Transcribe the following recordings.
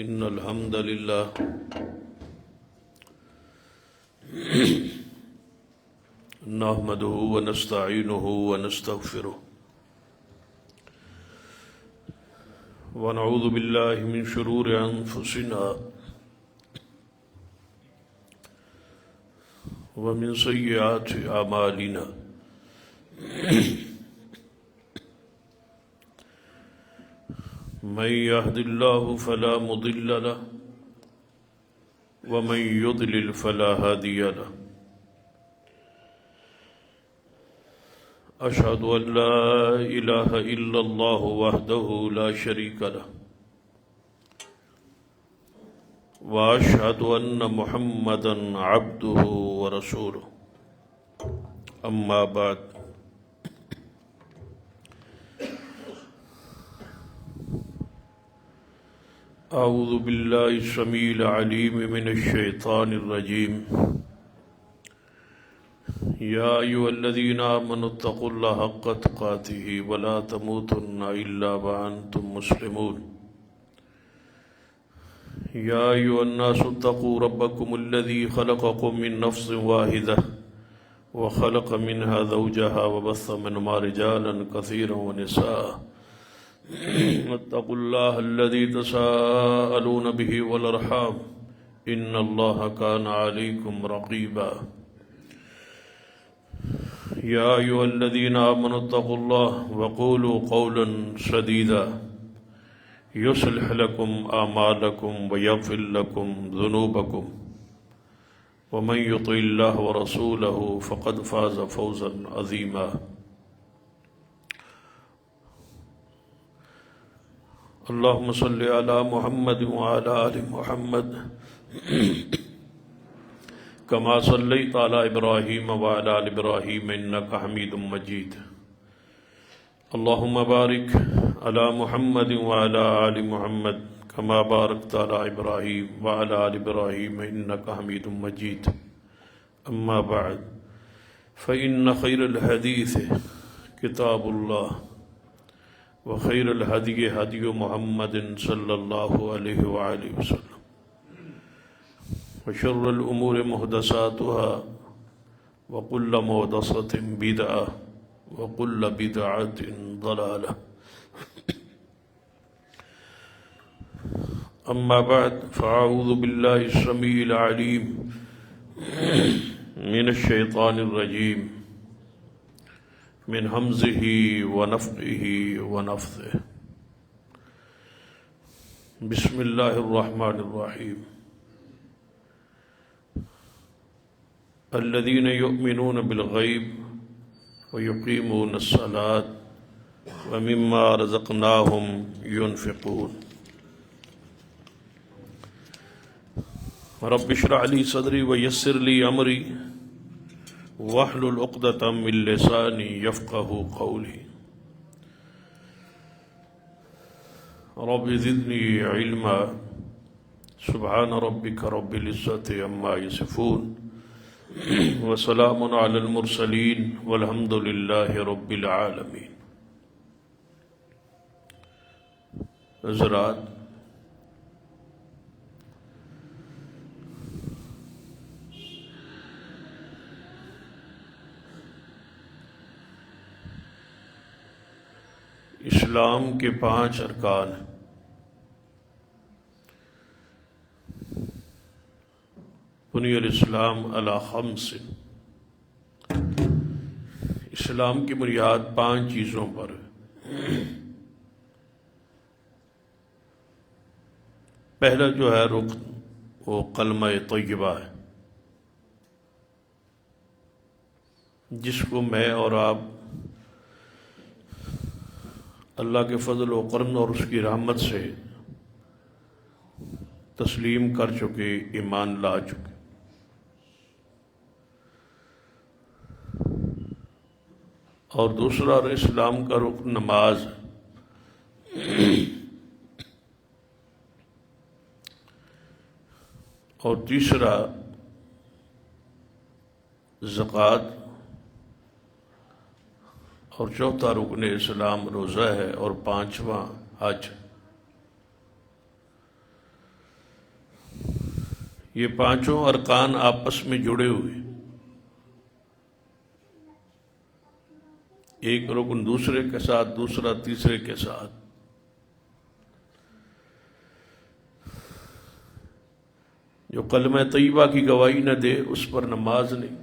إن الحمد لله نحمده ونستعينه ونستغفره ونعوذ بالله من شرور أنفسنا ومن سيئات أعمالنا من يهد الله فلا مضل له ومن يضلل فلا هادي له أشهد أن لا إله إلا الله وحده لا شريك له وأشهد أن محمدا عبده ورسوله أما بعد أعوذ بالله السميع العليم من الشيطان الرجيم يا أيها الذين آمنوا اتقوا الله حق تقاته ولا تموتن إلا وأنتم مسلمون يا أيها الناس اتقوا ربكم الذي خلقكم من نفس واحدة وخلق منها زوجها وبث منهما رجالا كثيرا ونساء واتقوا الله الذي تساءلون به والأرحام إن الله كان عليكم رقيبا يا أيها الذين آمنوا اتقوا الله وقولوا قولا سديدا يصلح لكم أعمالكم ويغفر لكم ذنوبكم ومن يطع الله ورسوله فقد فاز فوزا عظيما اللهم صل على محمد وعلى آل محمد كما صليت على إبراهيم وعلى آل إبراهيم إنك حميد مجيد اللهم بارك على محمد وعلى آل محمد كما باركت على إبراهيم وعلى آل إبراهيم إنك حميد مجيد أما بعد فإن خير الحديث كتاب الله وخير الهدي هدي محمد صلى الله عليه وآله وسلم وشر الأمور محدثاتها وكل محدثة بدعة وكل بدعة ضلالة أما بعد فأعوذ بالله السميع العليم من الشيطان الرجيم من همزه ونفخه ونفثه بسم الله الرحمن الرحيم الذين يؤمنون بالغيب ويقيمون الصلاة ومما رزقناهم ينفقون رب اشرح لي صدري ويسر لي أمري واحلل عقدة من لساني يفقهوا قولي رب زدني علما سبحان ربك رب العزة عما يصفون وسلام على المرسلين والحمد لله رب العالمين حضرات، اسلام کے 5 ارکان ہیں۔ بنی الاسلام علی 5، اسلام کی بنیاد 5 چیزوں پر ہے۔ پہلا جو ہے رکن وہ کلمہ طیبہ ہے، جس کو میں اور آپ اللہ کے فضل و کرم اور اس کی رحمت سے تسلیم کر چکے، ایمان لا چکے۔ اور دوسرا اسلام کا رکن نماز ہے، اور تیسرا زکوٰۃ، اور چوتھا رکن اسلام روزہ ہے، اور 5واں حج۔ یہ پانچوں ارکان آپس میں جڑے ہوئے، ایک رکن دوسرے کے ساتھ، دوسرا تیسرے کے ساتھ۔ جو کلمہ طیبہ کی گواہی نہ دے اس پر نماز نہیں،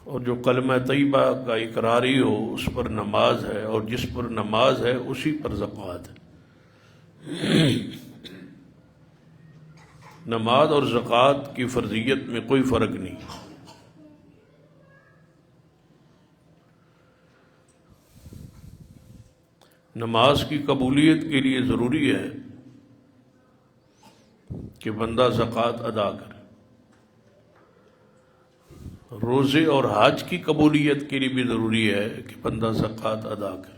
اور جو کلمہ طیبہ کا اقراری ہو اس پر نماز ہے، اور جس پر نماز ہے اسی پر زکوٰۃ ہے۔ نماز اور زکوٰۃ کی فرضیت میں کوئی فرق نہیں۔ نماز کی قبولیت کے لیے ضروری ہے کہ بندہ زکوٰۃ ادا کرے، روزے اور حج کی قبولیت کے لیے بھی ضروری ہے کہ بندہ زکوٰۃ ادا کرے۔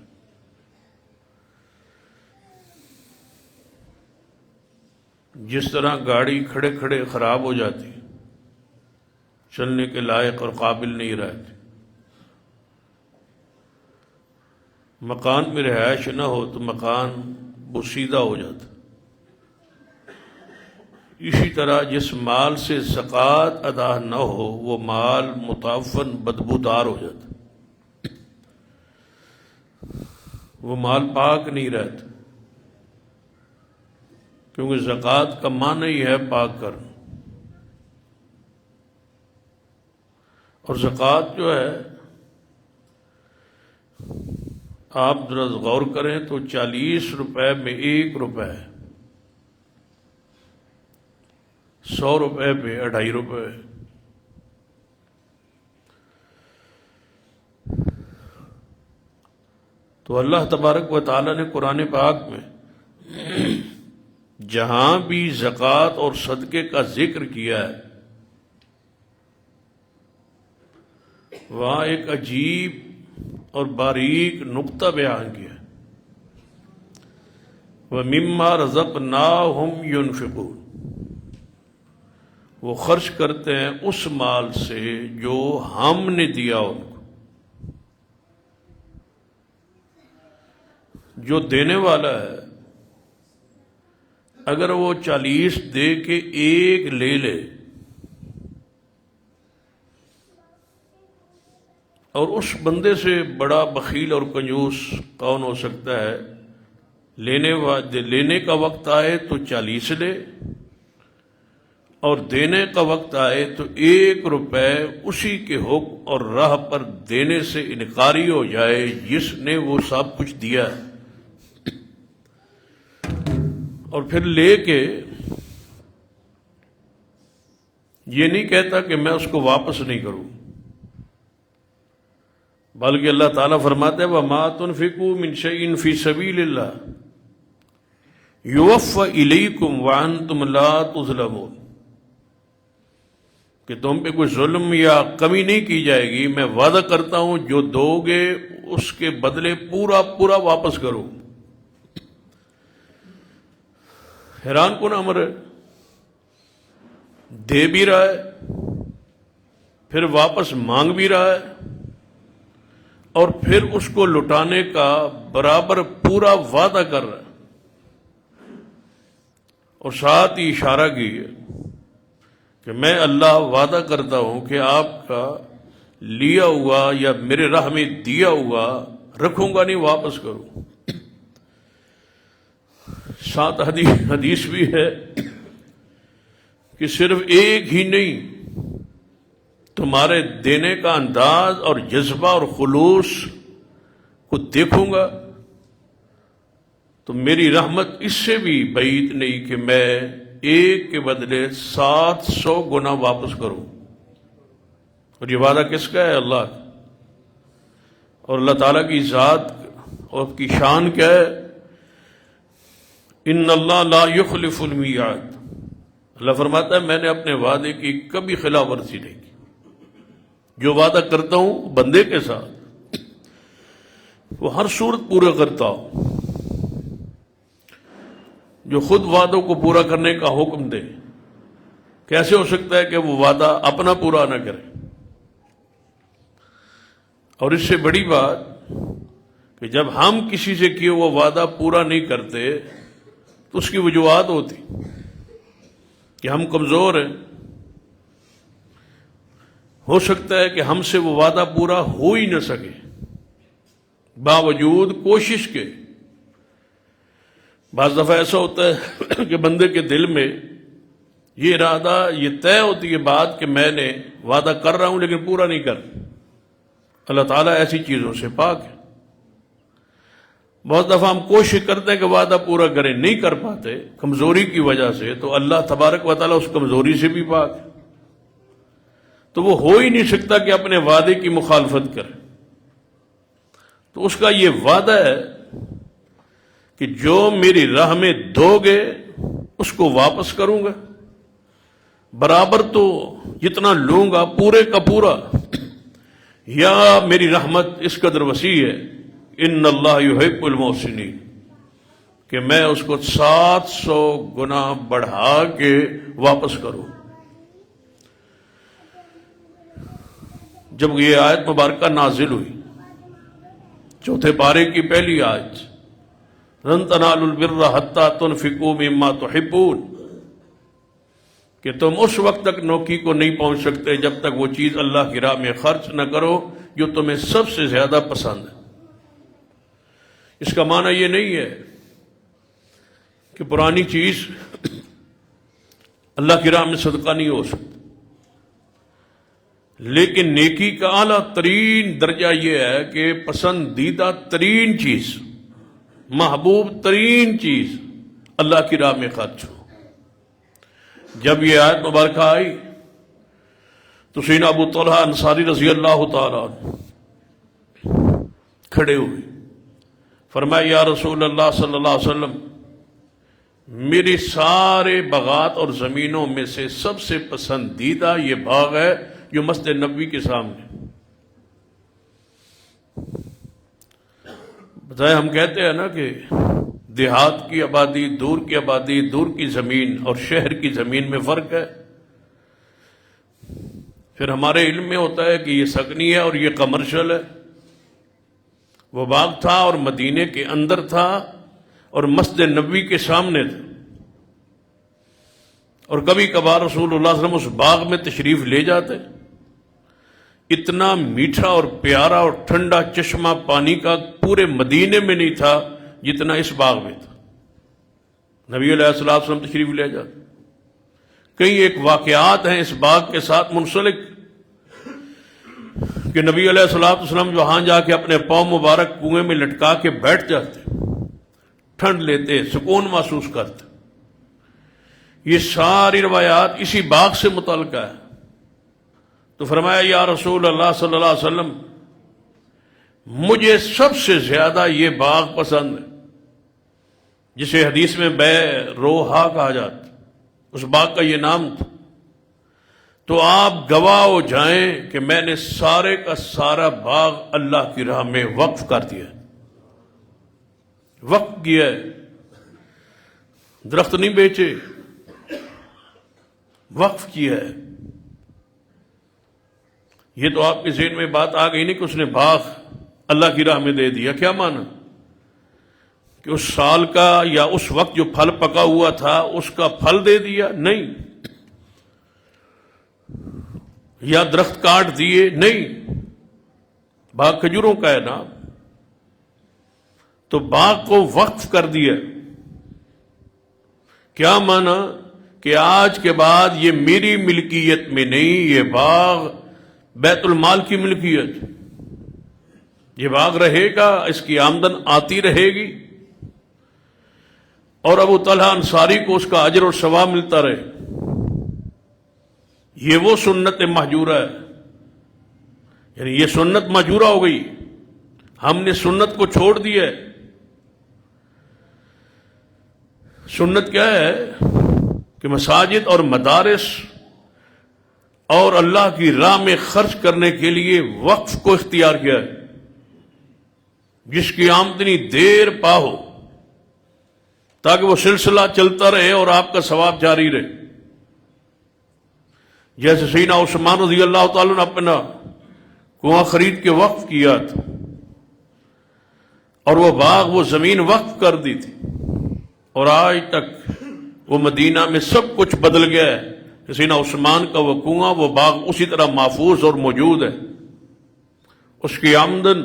جس طرح گاڑی کھڑے کھڑے خراب ہو جاتی، چلنے کے لائق اور قابل نہیں رہتی، مکان میں رہائش نہ ہو تو مکان بوسیدہ ہو جاتا، اسی طرح جس مال سے زکوٰۃ ادا نہ ہو وہ مال متعفن بدبودار ہو جاتا، وہ مال پاک نہیں رہتا، کیونکہ زکوٰۃ کا معنی ہی ہے پاک کرنا۔ اور زکوٰۃ جو ہے آپ ذرا غور کریں تو 40 روپے میں 1 روپے ہے، 100 روپے پہ 2.5 روپے ہے۔ تو اللہ تبارک و تعالیٰ نے قرآن پاک میں جہاں بھی زکوٰۃ اور صدقے کا ذکر کیا ہے وہاں ایک عجیب اور باریک نقطہ بیان کیا ہے، وَمِمَّا رَزَقْنَاهُمْ يُنْفِقُونَ، وہ خرچ کرتے ہیں اس مال سے جو ہم نے دیا ان کو۔ جو دینے والا ہے اگر وہ 40 دے کے 1 لے لے اور اس بندے سے بڑا بخیل اور کنجوس کون ہو سکتا ہے؟ لینے کا وقت آئے تو 40 لے، اور دینے کا وقت آئے تو 1 روپے اسی کے حکم اور راہ پر دینے سے انکاری ہو جائے جس نے وہ سب کچھ دیا ہے، اور پھر لے کے یہ نہیں کہتا کہ میں اس کو واپس نہیں کروں، بلکہ اللہ تعالیٰ فرماتے ہیں وَمَا تُنْفِقُوا مِنْ شَيْءٍ فِي سَبِيلِ اللَّهِ يُوَفَّ إِلَيْكُمْ وَأَنْتُمْ لَا تُظْلَمُونَ، کہ تم پہ کوئی ظلم یا کمی نہیں کی جائے گی، میں وعدہ کرتا ہوں جو دو گے اس کے بدلے پورا پورا واپس کرو۔ حیران کن امر ہے، دے بھی رہا ہے، پھر واپس مانگ بھی رہا ہے، اور پھر اس کو لٹانے کا برابر پورا وعدہ کر رہا ہے، اور ساتھ ہی اشارہ کی ہے کہ میں اللہ وعدہ کرتا ہوں کہ آپ کا لیا ہوا یا میرے راہ میں دیا ہوا رکھوں گا نہیں، واپس کروں۔ ساتھ حدیث بھی ہے کہ صرف ایک ہی نہیں، تمہارے دینے کا انداز اور جذبہ اور خلوص کو دیکھوں گا تو میری رحمت اس سے بھی بعید نہیں کہ میں ایک کے بدلے 700 گنا واپس کروں۔ اور یہ وعدہ کس کا ہے؟ اللہ کا۔ اور اللہ تعالیٰ کی ذات اور کی شان کیا ہے؟ ان اللہ لا یخلف المیعاد، اللہ فرماتا ہے میں نے اپنے وعدے کی کبھی خلاف ورزی نہیں کی، جو وعدہ کرتا ہوں بندے کے ساتھ وہ ہر صورت پورا کرتا ہوں۔ جو خود وعدوں کو پورا کرنے کا حکم دے، کیسے ہو سکتا ہے کہ وہ وعدہ اپنا پورا نہ کرے؟ اور اس سے بڑی بات کہ جب ہم کسی سے کیے وہ وعدہ پورا نہیں کرتے تو اس کی وجوہات ہوتی کہ ہم کمزور ہیں، ہو سکتا ہے کہ ہم سے وہ وعدہ پورا ہو ہی نہ سکے باوجود کوشش کے۔ بعض دفعہ ایسا ہوتا ہے کہ بندے کے دل میں یہ ارادہ، یہ طے ہوتی ہے بات کہ میں نے وعدہ کر رہا ہوں لیکن پورا نہیں کر۔ اللہ تعالیٰ ایسی چیزوں سے پاک ہے۔ بہت دفعہ ہم کوشش کرتے ہیں کہ وعدہ پورا کریں، نہیں کر پاتے کمزوری کی وجہ سے، تو اللہ تبارک و تعالیٰ اس کمزوری سے بھی پاک ہے، تو وہ ہو ہی نہیں سکتا کہ اپنے وعدے کی مخالفت کرے۔ تو اس کا یہ وعدہ ہے کہ جو میری راہ میں دو گے اس کو واپس کروں گا، برابر تو جتنا لوں گا پورے کا پورا، یا میری رحمت اس قدر وسیع ہے، ان اللہ یحب المحسنین، کہ میں اس کو 700 گنا بڑھا کے واپس کروں۔ جب یہ آیت مبارکہ نازل ہوئی، چوتھے پارے کی پہلی آیت، لن تنالوا البر حتی تنفقوا مما تحبون، کہ تم اس وقت تک نیکی کو نہیں پہنچ سکتے جب تک وہ چیز اللہ کی راہ میں خرچ نہ کرو جو تمہیں سب سے زیادہ پسند ہے۔ اس کا معنی یہ نہیں ہے کہ پرانی چیز اللہ کی راہ میں صدقہ نہیں ہو سکتا، لیکن نیکی کا اعلیٰ ترین درجہ یہ ہے کہ پسندیدہ ترین چیز، محبوب ترین چیز اللہ کی راہ میں خرچ ہو۔ جب یہ آیت مبارکہ آئی تو سیدنا ابو طلحہ انصاری رضی اللہ تعالیٰ عنہ کھڑے ہوئے، فرمایا یا رسول اللہ صلی اللہ علیہ وسلم، میری سارے باغات اور زمینوں میں سے سب سے پسندیدہ یہ باغ ہے جو مسجد نبوی کے سامنے۔ بتائیں، ہم کہتے ہیں نا کہ دیہات کی آبادی، دور کی آبادی، دور کی زمین اور شہر کی زمین میں فرق ہے۔ پھر ہمارے علم میں ہوتا ہے کہ یہ سکنی ہے اور یہ کمرشل ہے۔ وہ باغ تھا اور مدینے کے اندر تھا اور مسجد نبوی کے سامنے تھا، اور کبھی کبھار رسول اللہ صلی اللہ علیہ وسلم اس باغ میں تشریف لے جاتے۔ اتنا میٹھا اور پیارا اور ٹھنڈا چشمہ پانی کا پورے مدینے میں نہیں تھا جتنا اس باغ میں تھا۔ نبی علیہ الصلوۃ والسلام تشریف لے جاتے۔ کئی ایک واقعات ہیں اس باغ کے ساتھ منسلک کہ نبی علیہ الصلوۃ والسلام وہاں جا کے اپنے پاؤں مبارک کنویں میں لٹکا کے بیٹھ جاتے، ٹھنڈ لیتے، سکون محسوس کرتے۔ یہ ساری روایات اسی باغ سے متعلقہ ہے۔ تو فرمایا یا رسول اللہ صلی اللہ علیہ وسلم، مجھے سب سے زیادہ یہ باغ پسند ہے، جسے حدیث میں بے روحا کہا جاتا، اس باغ کا یہ نام تھا۔ تو آپ گواہ ہو جائیں کہ میں نے سارے کا سارا باغ اللہ کی راہ میں وقف کر دیا، وقف کیا ہے، درخت نہیں بیچے، وقف کیا ہے۔ یہ تو آپ کے ذہن میں بات آ گئی نہیں کہ اس نے باغ اللہ کی راہ میں دے دیا، کیا معنی؟ کہ اس سال کا یا اس وقت جو پھل پکا ہوا تھا اس کا پھل دے دیا؟ نہیں۔ یا درخت کاٹ دیے؟ نہیں۔ باغ کھجوروں کا ہے نا، تو باغ کو وقف کر دیا۔ کیا معنی؟ کہ آج کے بعد یہ میری ملکیت میں نہیں، یہ باغ بیت المال کی ملکیت، یہ باغ رہے گا، اس کی آمدن آتی رہے گی، اور ابو طلحہ انصاری کو اس کا اجر اور ثواب ملتا رہے۔ یہ وہ سنت مہجورہ ہے، یعنی یہ سنت مہجورہ ہو گئی، ہم نے سنت کو چھوڑ دیا ہے۔ سنت کیا ہے؟ کہ مساجد اور مدارس اور اللہ کی راہ میں خرچ کرنے کے لیے وقف کو اختیار کیا ہے، جس کی آمدنی دیر پا ہو، تاکہ وہ سلسلہ چلتا رہے اور آپ کا ثواب جاری رہے۔ جیسے سیدنا عثمان رضی اللہ تعالیٰ نے اپنا کنواں خرید کے وقف کیا تھا، اور وہ باغ، وہ زمین وقف کر دی تھی، اور آج تک وہ مدینہ میں سب کچھ بدل گیا ہے۔ سیدنا عثمان کا وہ کنواں، وہ باغ اسی طرح محفوظ اور موجود ہے۔ اس کی آمدن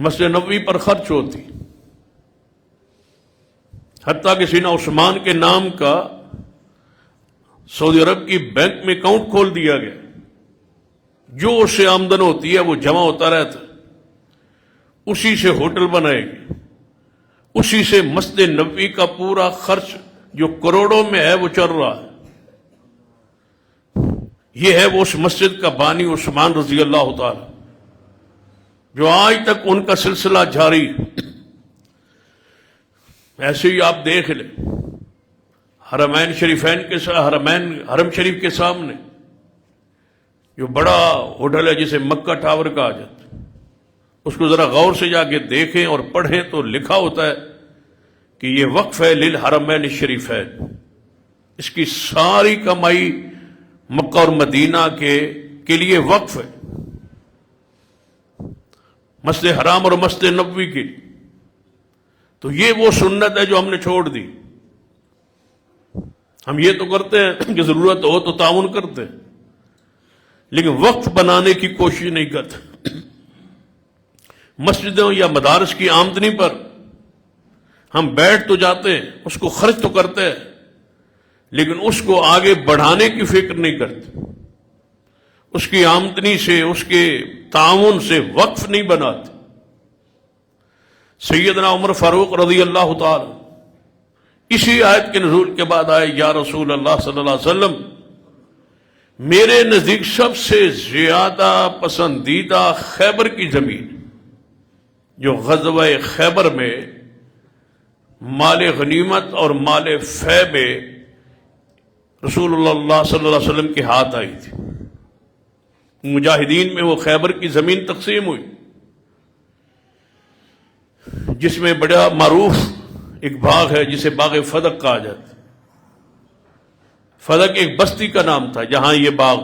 مسجد نبوی پر خرچ ہوتی، حتیٰ کہ سیدنا عثمان کے نام کا سعودی عرب کی بینک میں اکاؤنٹ کھول دیا گیا، جو اس سے آمدن ہوتی ہے وہ جمع ہوتا رہتا، اسی سے ہوٹل بنائے گی، اسی سے مسجد نبوی کا پورا خرچ جو کروڑوں میں ہے وہ چل رہا ہے۔ یہ ہے وہ اس مسجد کا بانی عثمان رضی اللہ تعالی، جو آج تک ان کا سلسلہ جاری۔ ایسے ہی آپ دیکھ لیں حرمین شریفین کے حرم شریف کے سامنے جو بڑا ہوٹل ہے جسے مکہ ٹاور کہا جاتا ہے، اس کو ذرا غور سے جا کے دیکھیں اور پڑھیں تو لکھا ہوتا ہے کہ یہ وقف ہے للحرمین الشریفین۔ اس کی ساری کمائی مکہ اور مدینہ کے لیے وقف ہے، مسجد حرام اور مسجد نبوی کی۔ تو یہ وہ سنت ہے جو ہم نے چھوڑ دی۔ ہم یہ تو کرتے ہیں کہ ضرورت ہو تو تعاون کرتے ہیں، لیکن وقف بنانے کی کوشش نہیں کرتے۔ مسجدوں یا مدارس کی آمدنی پر ہم بیٹھ تو جاتے ہیں، اس کو خرچ تو کرتے ہیں، لیکن اس کو آگے بڑھانے کی فکر نہیں کرتے، اس کی آمدنی سے، اس کے تعاون سے وقف نہیں بناتے۔ سیدنا عمر فاروق رضی اللہ تعالی اسی آیت کے نزول کے بعد آئے، یا رسول اللہ صلی اللہ علیہ وسلم، میرے نزدیک سب سے زیادہ پسندیدہ خیبر کی زمین، جو غزوہ خیبر میں مال غنیمت اور مال فے میں رسول اللہ صلی اللہ علیہ وسلم کے ہاتھ آئی تھی، مجاہدین میں وہ خیبر کی زمین تقسیم ہوئی، جس میں بڑا معروف ایک باغ ہے جسے باغ فدق کہا جاتا ہے۔ فدق ایک بستی کا نام تھا جہاں یہ باغ،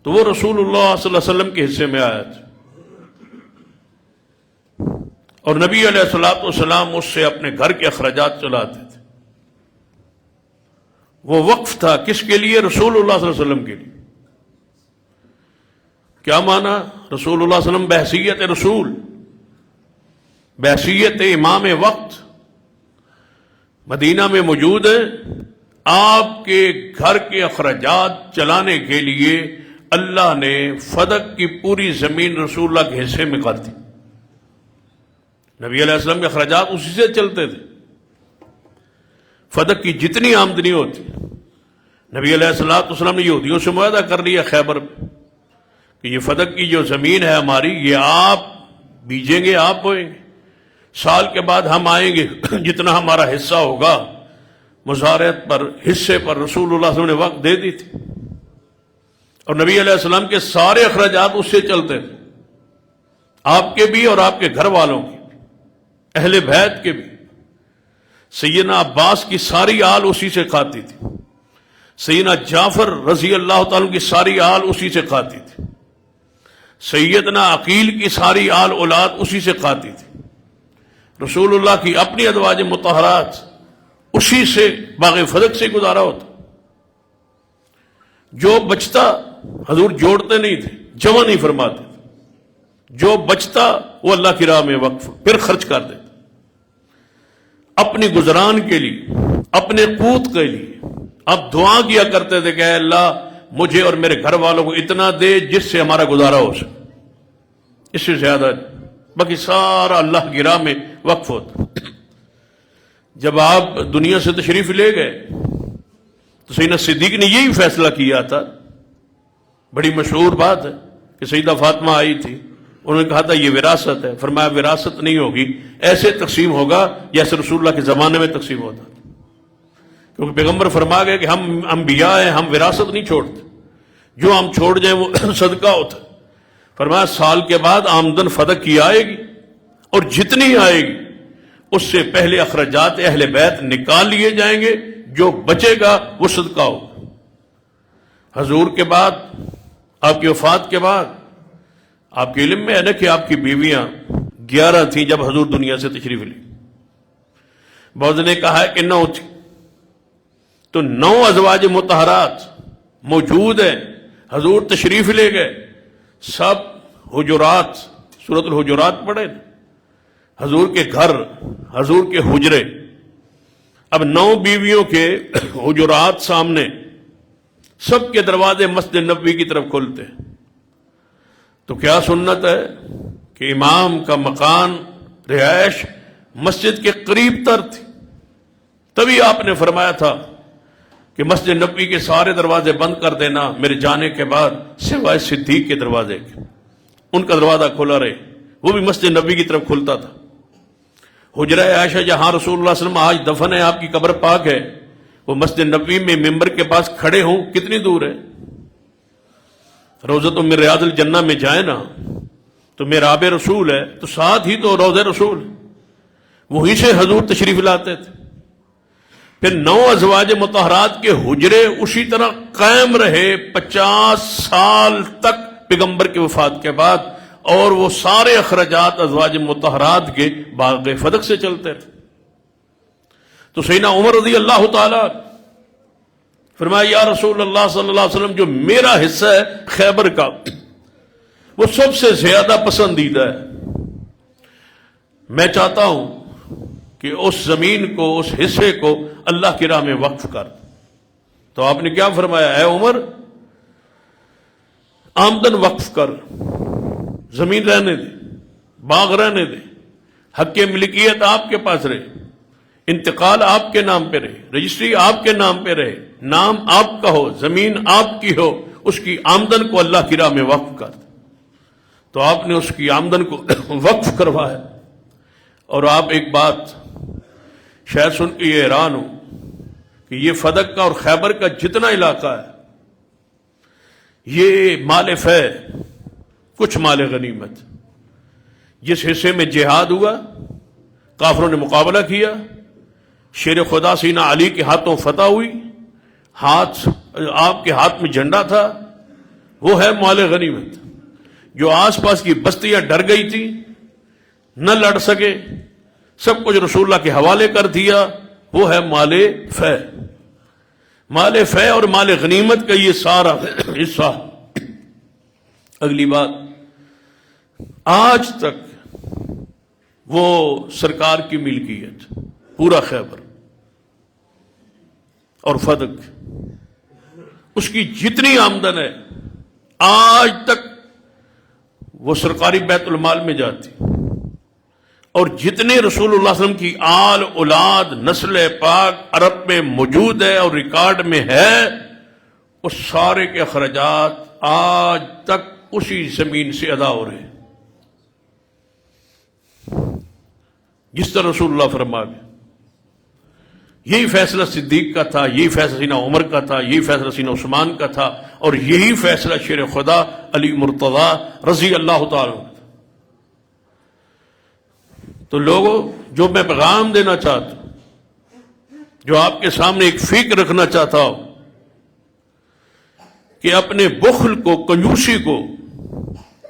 تو وہ رسول اللہ صلی اللہ علیہ وسلم کے حصے میں آیا تھا، اور نبی علیہ الصلوۃ والسلام اس سے اپنے گھر کے اخراجات چلاتے تھے۔ وہ وقف تھا کس کے لیے؟ رسول اللہ صلی اللہ علیہ وسلم کے لیے۔ کیا معنی؟ رسول اللہ صلی اللہ علیہ وسلم بحیثیت رسول، بحیثیت امام وقت مدینہ میں موجود ہے، آپ کے گھر کے اخراجات چلانے کے لیے اللہ نے فدق کی پوری زمین رسول اللہ کے حصے میں کر دی۔ نبی علیہ السلام کے اخراجات اسی سے چلتے تھے۔ فدق کی جتنی آمدنی ہوتی، نبی علیہ السلام نے یہودیوں سے معاہدہ کر لیا خیبر میں کہ یہ فدق کی جو زمین ہے ہماری، یہ آپ بیجیں گے، آپ بوئیں گے، سال کے بعد ہم آئیں گے، جتنا ہمارا حصہ ہوگا مزارعت پر، حصے پر رسول اللہ صلی اللہ علیہ وسلم نے وقت دے دی تھی، اور نبی علیہ السلام کے سارے اخراجات اس سے چلتے تھے، آپ کے بھی اور آپ کے گھر والوں کے، اہل بیت کے بھی۔ سیدنا عباس کی ساری آل اسی سے کھاتی تھی، سیدنا جعفر رضی اللہ تعالیٰ کی ساری آل اسی سے کھاتی تھی، سیدنا عقیل کی ساری آل اولاد اسی سے کھاتی تھی۔ رسول اللہ کی اپنی ازواج مطہرات اسی سے باغ فدق سے گزارا ہوتا، جو بچتا حضور جوڑتے نہیں تھے، جمع نہیں فرماتے تھے، جو بچتا وہ اللہ کی راہ میں وقف پھر خرچ کر دیتے، اپنی گزران کے لیے، اپنے قوت کے لیے۔ اب دعا کیا کرتے تھے کہ اے اللہ مجھے اور میرے گھر والوں کو اتنا دے جس سے ہمارا گزارا ہو سکے، اس سے زیادہ، باقی سارا اللہ کی راہ میں وقف ہوتا۔ جب آپ دنیا سے تشریف لے گئے تو سیدنا صدیق نے یہی فیصلہ کیا تھا، بڑی مشہور بات ہے کہ سیدہ فاطمہ آئی تھی، انہوں نے کہا تھا یہ وراثت ہے، فرمایا وراثت نہیں ہوگی، ایسے تقسیم ہوگا جیسے رسول اللہ کے زمانے میں تقسیم ہوتا تھا، کیونکہ پیغمبر فرما گئے کہ ہم انبیاء ہیں، ہم وراثت نہیں چھوڑتے، جو ہم چھوڑ جائیں وہ صدقہ ہوتا ہے۔ فرمایا سال کے بعد آمدن فدق کی آئے گی، اور جتنی آئے گی اس سے پہلے اخراجات اہل بیت نکال لیے جائیں گے، جو بچے گا وہ صدقہ ہوگا۔ حضور کے بعد، آپ کی وفات کے بعد آپ کے علم میں ہے نا کہ آپ کی بیویاں 11 تھیں جب حضور دنیا سے تشریف لی. بعض نے کہا ہے کہ 9 تھی. تو 9 ازواج مطہرات موجود ہیں. حضور تشریف لے گئے، سب حجرات، سورۃ الحجرات پڑھے، حضور کے گھر، حضور کے حجرے. اب 9 بیویوں کے حجرات سامنے، سب کے دروازے مسجد نبوی کی طرف کھلتے. تو کیا سنت ہے کہ امام کا مکان، رہائش مسجد کے قریب تر تھی. تبھی آپ نے فرمایا تھا کہ مسجد نبوی کے سارے دروازے بند کر دینا میرے جانے کے بعد، سوائے صدیق کے دروازے کے، ان کا دروازہ کھلا رہے. وہ بھی مسجد نبوی کی طرف کھلتا تھا. حجرہ عائشہ جہاں رسول اللہ صلی اللہ علیہ وسلم آج دفن ہے، آپ کی قبر پاک ہے، وہ مسجد نبوی میں ممبر کے پاس کھڑے ہوں کتنی دور ہے؟ روضۃ من ریاض الجنہ میں جائیں نا تو محراب رسول ہے، تو ساتھ ہی تو روضہ رسول، وہیں سے حضور تشریف لاتے تھے. پھر 9 ازواج مطہرات کے حجرے اسی طرح قائم رہے 50 سال تک پیغمبر کی وفات کے بعد، اور وہ سارے اخراجات ازواج مطہرات کے باغ فدق سے چلتے تھے. تو سیدنا عمر رضی اللہ تعالی فرمایا یا رسول اللہ صلی اللہ علیہ وسلم، جو میرا حصہ ہے خیبر کا وہ سب سے زیادہ پسندیدہ ہے. میں چاہتا ہوں کہ اس زمین کو، اس حصے کو اللہ کی راہ میں وقف کر. تو آپ نے کیا فرمایا؟ اے عمر، آمدن وقف کر، زمین رہنے دے، باغ رہنے دے، حق ملکیت آپ کے پاس رہے، انتقال آپ کے نام پہ رہے، رجسٹری آپ کے نام پہ رہے، نام آپ کا ہو، زمین آپ کی ہو، اس کی آمدن کو اللہ کی راہ میں وقف کر. تو آپ نے اس کی آمدن کو وقف کروایا. اور آپ ایک بات شاید سن کے یہ حیران ہو کہ یہ فدق کا اور خیبر کا جتنا علاقہ ہے، یہ مال فے، کچھ مال غنیمت، جس حصے میں جہاد ہوا، کافروں نے مقابلہ کیا، شیر خدا سینا علی کے ہاتھوں فتح ہوئی، آپ کے ہاتھ میں جھنڈا تھا، وہ ہے مال غنیمت. جو آس پاس کی بستیاں ڈر گئی تھی، نہ لڑ سکے، سب کچھ رسول اللہ کے حوالے کر دیا، وہ ہے مال فے. مال فے اور مال غنیمت کا یہ سارا حصہ. اگلی بات، آج تک وہ سرکار کی ملکیت، پورا خیبر اور فدق، اس کی جتنی آمدن ہے آج تک وہ سرکاری بیت المال میں جاتی. اور جتنے رسول اللہ صلی اللہ علیہ وسلم کی آل اولاد نسل پاک عرب میں موجود ہے اور ریکارڈ میں ہے، اس سارے کے اخراجات آج تک اسی زمین سے ادا ہو رہے ہیں، جس طرح رسول اللہ فرما گئے. یہی فیصلہ صدیق کا تھا، یہی فیصلہ سیدنا عمر کا تھا، یہی فیصلہ سیدنا عثمان کا تھا، اور یہی فیصلہ شیر خدا علی مرتضیٰ رضی اللہ تعالی عنہ. تو لوگوں، جو میں پیغام دینا چاہتا ہوں، جو آپ کے سامنے ایک فکر رکھنا چاہتا ہوں، کہ اپنے بخل کو، کنجوسی کو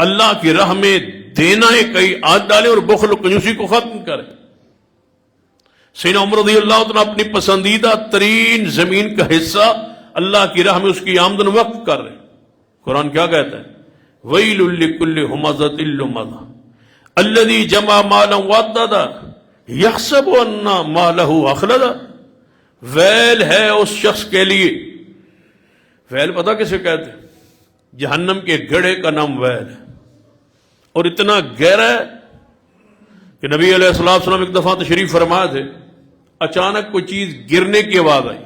اللہ کی راہ میں دینا ہے کئی عادت ڈالیں اور بخل و کنجوسی کو ختم کریں. سیدنا عمر رضی اللہ عنہ اپنی پسندیدہ ترین زمین کا حصہ اللہ کی راہ میں اس کی آمدن وقف کر رہے. قرآن کیا کہتا ہے؟ وَيْلٌ لِكُلِّ هُمَزَةٍ لُمَزَةٍ الَّذِي جَمَعَ مَالًا وَعَدَّدَ يَحْسَبُ أَنَّ مَالَهُ أَخْلَدَ. ویل ہے اس شخص کے لیے. ویل پتہ کسے کہتے ہیں؟ جہنم کے گڑھے کا نام ویل ہے، اور اتنا گہرا ہے کہ نبی علیہ السلام ایک دفعہ تشریف فرما تھے، اچانک کوئی چیز گرنے کی آواز آئی،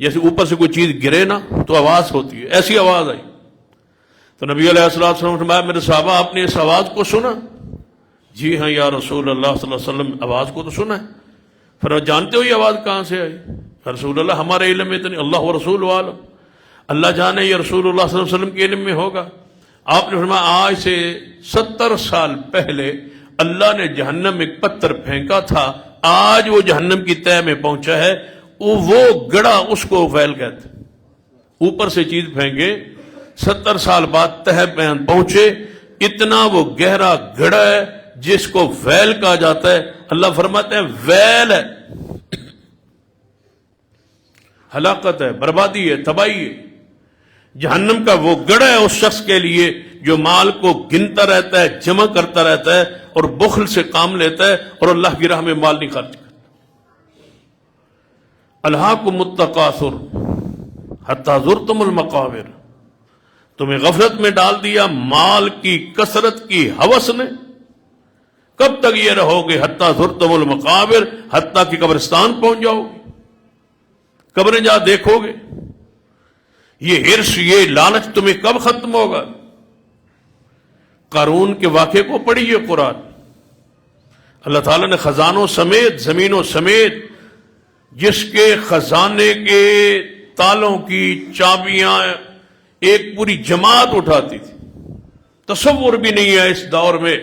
جیسے اوپر سے کوئی چیز گرے نا تو آواز ہوتی ہے، ایسی آواز آئی. تو نبی علیہ السلام نے فرمایا میرے صحابہ آپ نے اس آواز کو سنا؟ جی ہاں یا رسول اللہ صلی اللہ علیہ وسلم، آواز کو تو سنا ہے. پھر جانتے ہو یہ آواز کہاں سے آئی؟ رسول اللہ ہمارے علم میں تو نہیں، اللہ و رسول عالم، اللہ جانے یہ رسول اللہ صلی اللہ علیہ وسلم کے علم میں ہوگا. آپ نے فرمایا آج سے 70 سال پہلے اللہ نے جہنم میں ایک پتھر پھینکا تھا، آج وہ جہنم کی تہہ میں پہنچا ہے، وہ گڑا اس کو ویل کہتے. اوپر سے چیز پھینکے، 70 سال بعد تہہ پہنچے، اتنا وہ گہرا گڑھا ہے جس کو ویل کہا جاتا ہے. اللہ فرماتے ہیں ویل ہے، ہلاکت ہے، بربادی ہے، تباہی ہے. جہنم کا وہ گڑھا ہے اس شخص کے لیے جو مال کو گنتا رہتا ہے، جمع کرتا رہتا ہے اور بخل سے کام لیتا ہے اور اللہ کی راہ میں مال نہیں خرچ کرتا. الہاکم التکاثر حتی زرتم المقابر، تمہیں غفلت میں ڈال دیا مال کی کثرت کی ہوس نے. کب تک یہ رہو گے؟ حتی زرتم المقابر، حتی کہ قبرستان پہنچ جاؤ گے، قبریں جا دیکھو گے. یہ ہرس، یہ لالچ تمہیں کب ختم ہوگا؟ قارون کے واقعے کو پڑھیے قرآن. اللہ تعالیٰ نے خزانوں سمیت، زمینوں سمیت، جس کے خزانے کے تالوں کی چابیاں ایک پوری جماعت اٹھاتی تھی. تصور بھی نہیں ہے اس دور میں.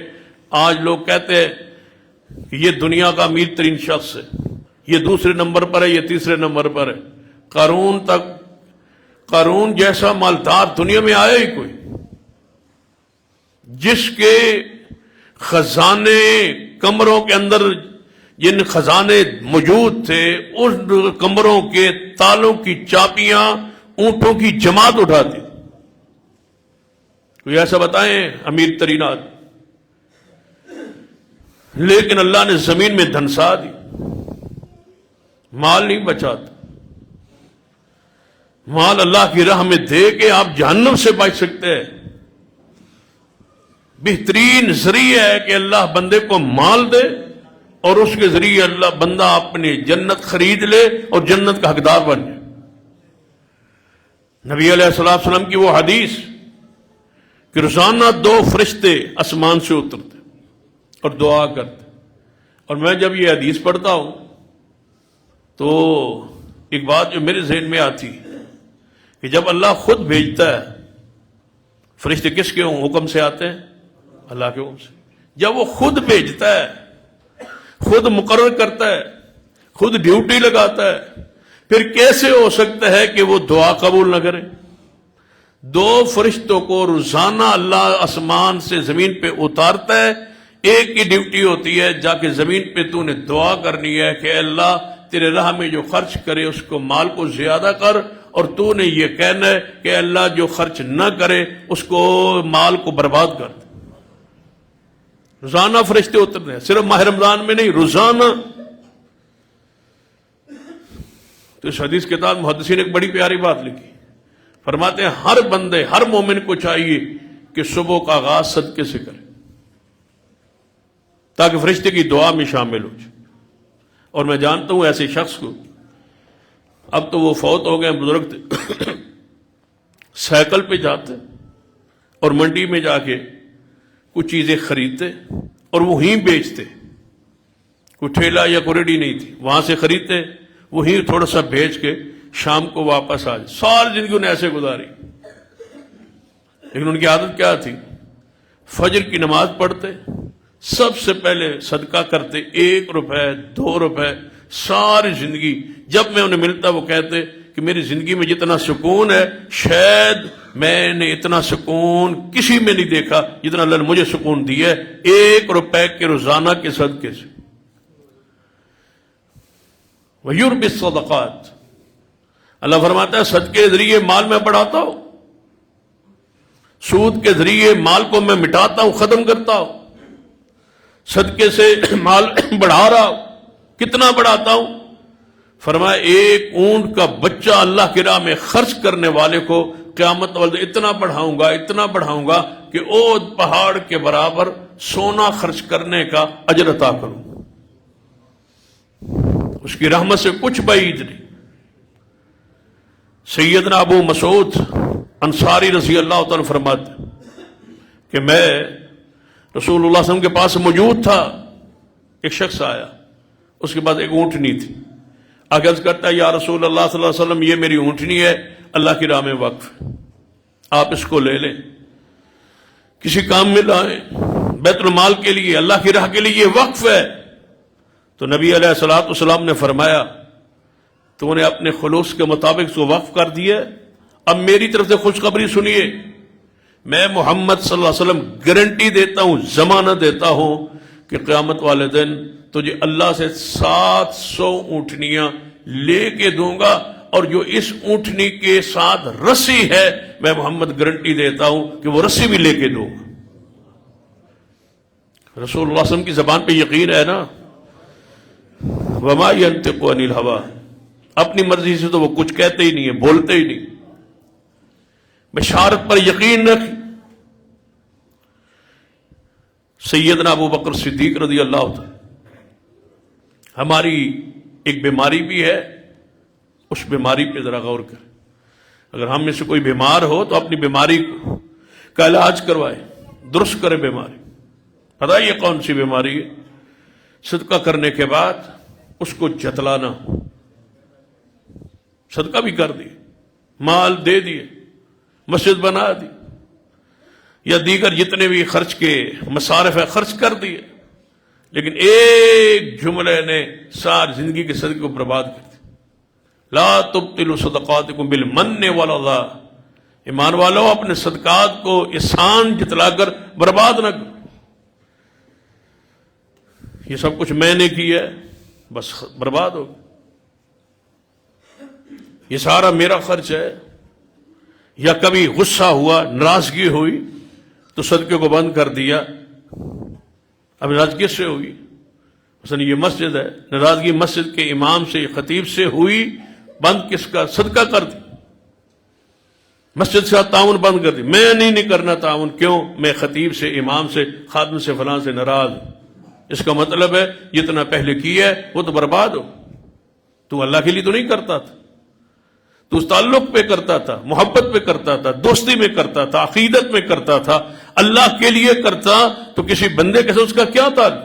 آج لوگ کہتے ہیں کہ یہ دنیا کا امیر ترین شخص ہے، یہ دوسرے نمبر پر ہے، یہ تیسرے نمبر پر ہے. قارون جیسا مالدار دنیا میں آیا ہی کوئی، جس کے خزانے، کمروں کے اندر جن خزانے موجود تھے، ان کمروں کے تالوں کی چابیاں اونٹوں کی جماعت اٹھاتی. کوئی ایسا بتائیں امیر ترین آدمی. لیکن اللہ نے زمین میں دھنسا دی، مال نہیں بچاتا. مال اللہ کی راہ میں دے کے آپ جہنم سے بچ سکتے ہیں. بہترین ذریعہ ہے کہ اللہ بندے کو مال دے اور اس کے ذریعے اللہ بندہ اپنی جنت خرید لے اور جنت کا حقدار بن جائے. نبی علیہ السلام کی وہ حدیث کہ روزانہ 2 فرشتے آسمان سے اترتے اور دعا کرتے. اور میں جب یہ حدیث پڑھتا ہوں تو ایک بات جو میرے ذہن میں آتی کہ جب اللہ خود بھیجتا ہے، فرشتے کس کے حکم سے آتے ہیں؟ اللہ کے حکم سے. جب وہ خود بھیجتا ہے، خود مقرر کرتا ہے، خود ڈیوٹی لگاتا ہے، پھر کیسے ہو سکتا ہے کہ وہ دعا قبول نہ کرے؟ 2 فرشتوں کو روزانہ اللہ آسمان سے زمین پہ اتارتا ہے. ایک کی ڈیوٹی ہوتی ہے جا کے زمین پہ تو نے دعا کرنی ہے کہ اللہ تیرے راہ میں جو خرچ کرے اس کو مال کو زیادہ کر، اور تو نے یہ کہنا ہے کہ اللہ جو خرچ نہ کرے اس کو مال کو برباد کر دے. روزانہ فرشتے اترتے ہیں، صرف ماہ رمضان میں نہیں، روزانہ. تو اس حدیث کے تحت محدثین نے ایک بڑی پیاری بات لکھی. فرماتے ہیں ہر بندے، ہر مومن کو چاہیے کہ صبح کا آغاز صدقے سے کرے تاکہ فرشتے کی دعا میں شامل ہو جائے. اور میں جانتا ہوں ایسے شخص کو، اب تو وہ فوت ہو گئے بزرگ تھے، سائیکل پہ جاتے اور منڈی میں جا کے کچھ چیزیں خریدتے اور وہیں بیچتے. کوئی ٹھیلا یا کوئی ریڈی نہیں تھی، وہاں سے خریدتے، وہیں تھوڑا سا بیچ کے شام کو واپس آ جائے. ساری زندگی انہیں ایسے گزاری. لیکن ان کی عادت کیا تھی؟ فجر کی نماز پڑھتے، سب سے پہلے صدقہ کرتے، 1 روپے 2 روپے. ساری زندگی جب میں انہیں ملتا وہ کہتے کہ میری زندگی میں جتنا سکون ہے شاید میں نے اتنا سکون کسی میں نہیں دیکھا جتنا اللہ نے مجھے سکون دیا ہے 1 روپے کے روزانہ کے صدقے سے. وَيُرْبِ الصَّدَقَاتِ، اللہ فرماتا ہے صدقے کے ذریعے مال میں بڑھاتا ہوں، سود کے ذریعے مال کو میں مٹاتا ہوں، ختم کرتا ہوں. صدقے سے مال بڑھا رہا ہوں. کتنا بڑھاتا ہوں؟ فرمایا 1 اونٹ کا بچہ اللہ کی راہ میں خرچ کرنے والے کو قیامت والے اتنا بڑھاؤں گا کہ اود پہاڑ کے برابر سونا خرچ کرنے کا اجر عطا کروں. اس کی رحمت سے کچھ بعید نہیں. سیدنا ابو مسعود انصاری رضی اللہ تعالیٰ فرماتے کہ میں رسول اللہ صلی اللہ علیہ وسلم کے پاس موجود تھا. ایک شخص آیا، اس کے پاس ایک اونٹنی تھی. آگے عرض کرتا ہے یا رسول اللہ صلی اللہ علیہ وسلم یہ میری اونٹنی ہے، اللہ کی راہ میں وقف ہے، آپ اس کو لے لیں، کسی کام میں لائیں، بیت المال کے لیے، اللہ کی راہ کے لیے یہ وقف ہے. تو نبی علیہ الصلوۃ والسلام نے فرمایا تو انہیں اپنے خلوص کے مطابق اس کو وقف کر دیا. اب میری طرف سے خوشخبری سنیے میں محمد صلی اللہ علیہ وسلم گارنٹی دیتا ہوں، ضمانت دیتا ہوں کہ قیامت والے دن تجھے اللہ سے 700 اونٹنیاں لے کے دوں گا، اور جو اس اونٹنی کے ساتھ رسی ہے میں محمد گارنٹی دیتا ہوں کہ وہ رسی بھی لے کے دوں گا۔ رسول اللہ صلی اللہ علیہ وسلم کی زبان پہ یقین ہے نا، وما ينطق عن الهوى، اپنی مرضی سے تو وہ کچھ کہتے ہی نہیں ہے، بولتے ہی نہیں، بشارت پر یقین رکھ۔ سیدنا ابو بکر صدیق رضی اللہ عنہ، ہماری ایک بیماری بھی ہے، اس بیماری پہ ذرا غور کریں۔ اگر ہم میں سے کوئی بیمار ہو تو اپنی بیماری کا علاج کروائے، درست کرے بیماری۔ پتہ ہے یہ کون سی بیماری ہے؟ صدقہ کرنے کے بعد اس کو جتلانا۔ صدقہ بھی کر دیے، مال دے دیے، مسجد بنا دی، یا دیگر جتنے بھی خرچ کے مصارف ہے خرچ کر دیے، لیکن ایک جملے نے ساری زندگی کے صدقے کو برباد کر دیا۔ لا تبطلوا صدقاتکم بالمن والعطا، ایمان والو اپنے صدقات کو احسان جتلا کر برباد نہ کرو۔ یہ سب کچھ میں نے کیا ہے، بس برباد ہو، یہ سارا میرا خرچ ہے۔ یا کبھی غصہ ہوا، ناراضگی ہوئی تو صدقے کو بند کر دیا۔ اب ناراضگی سے ہوئی، مثلا یہ مسجد ہے، ناراضگی مسجد کے امام سے، خطیب سے ہوئی، بند کس کا؟ صدقہ کر دی، مسجد سے تعاون بند کر دی۔ میں نہیں کرنا تعاون، کیوں؟ میں خطیب سے، امام سے، خادم سے، فلاں سے ناراض ہوں۔ اس کا مطلب ہے جتنا پہلے کیا ہے وہ تو برباد ہو۔ تو اللہ کے لیے تو نہیں کرتا تھا، تو اس تعلق پہ کرتا تھا، محبت پہ کرتا تھا، دوستی میں کرتا تھا، عقیدت میں کرتا تھا، اللہ کے لیے کرتا تو کسی بندے کے ساتھ اس کا کیا تعلق؟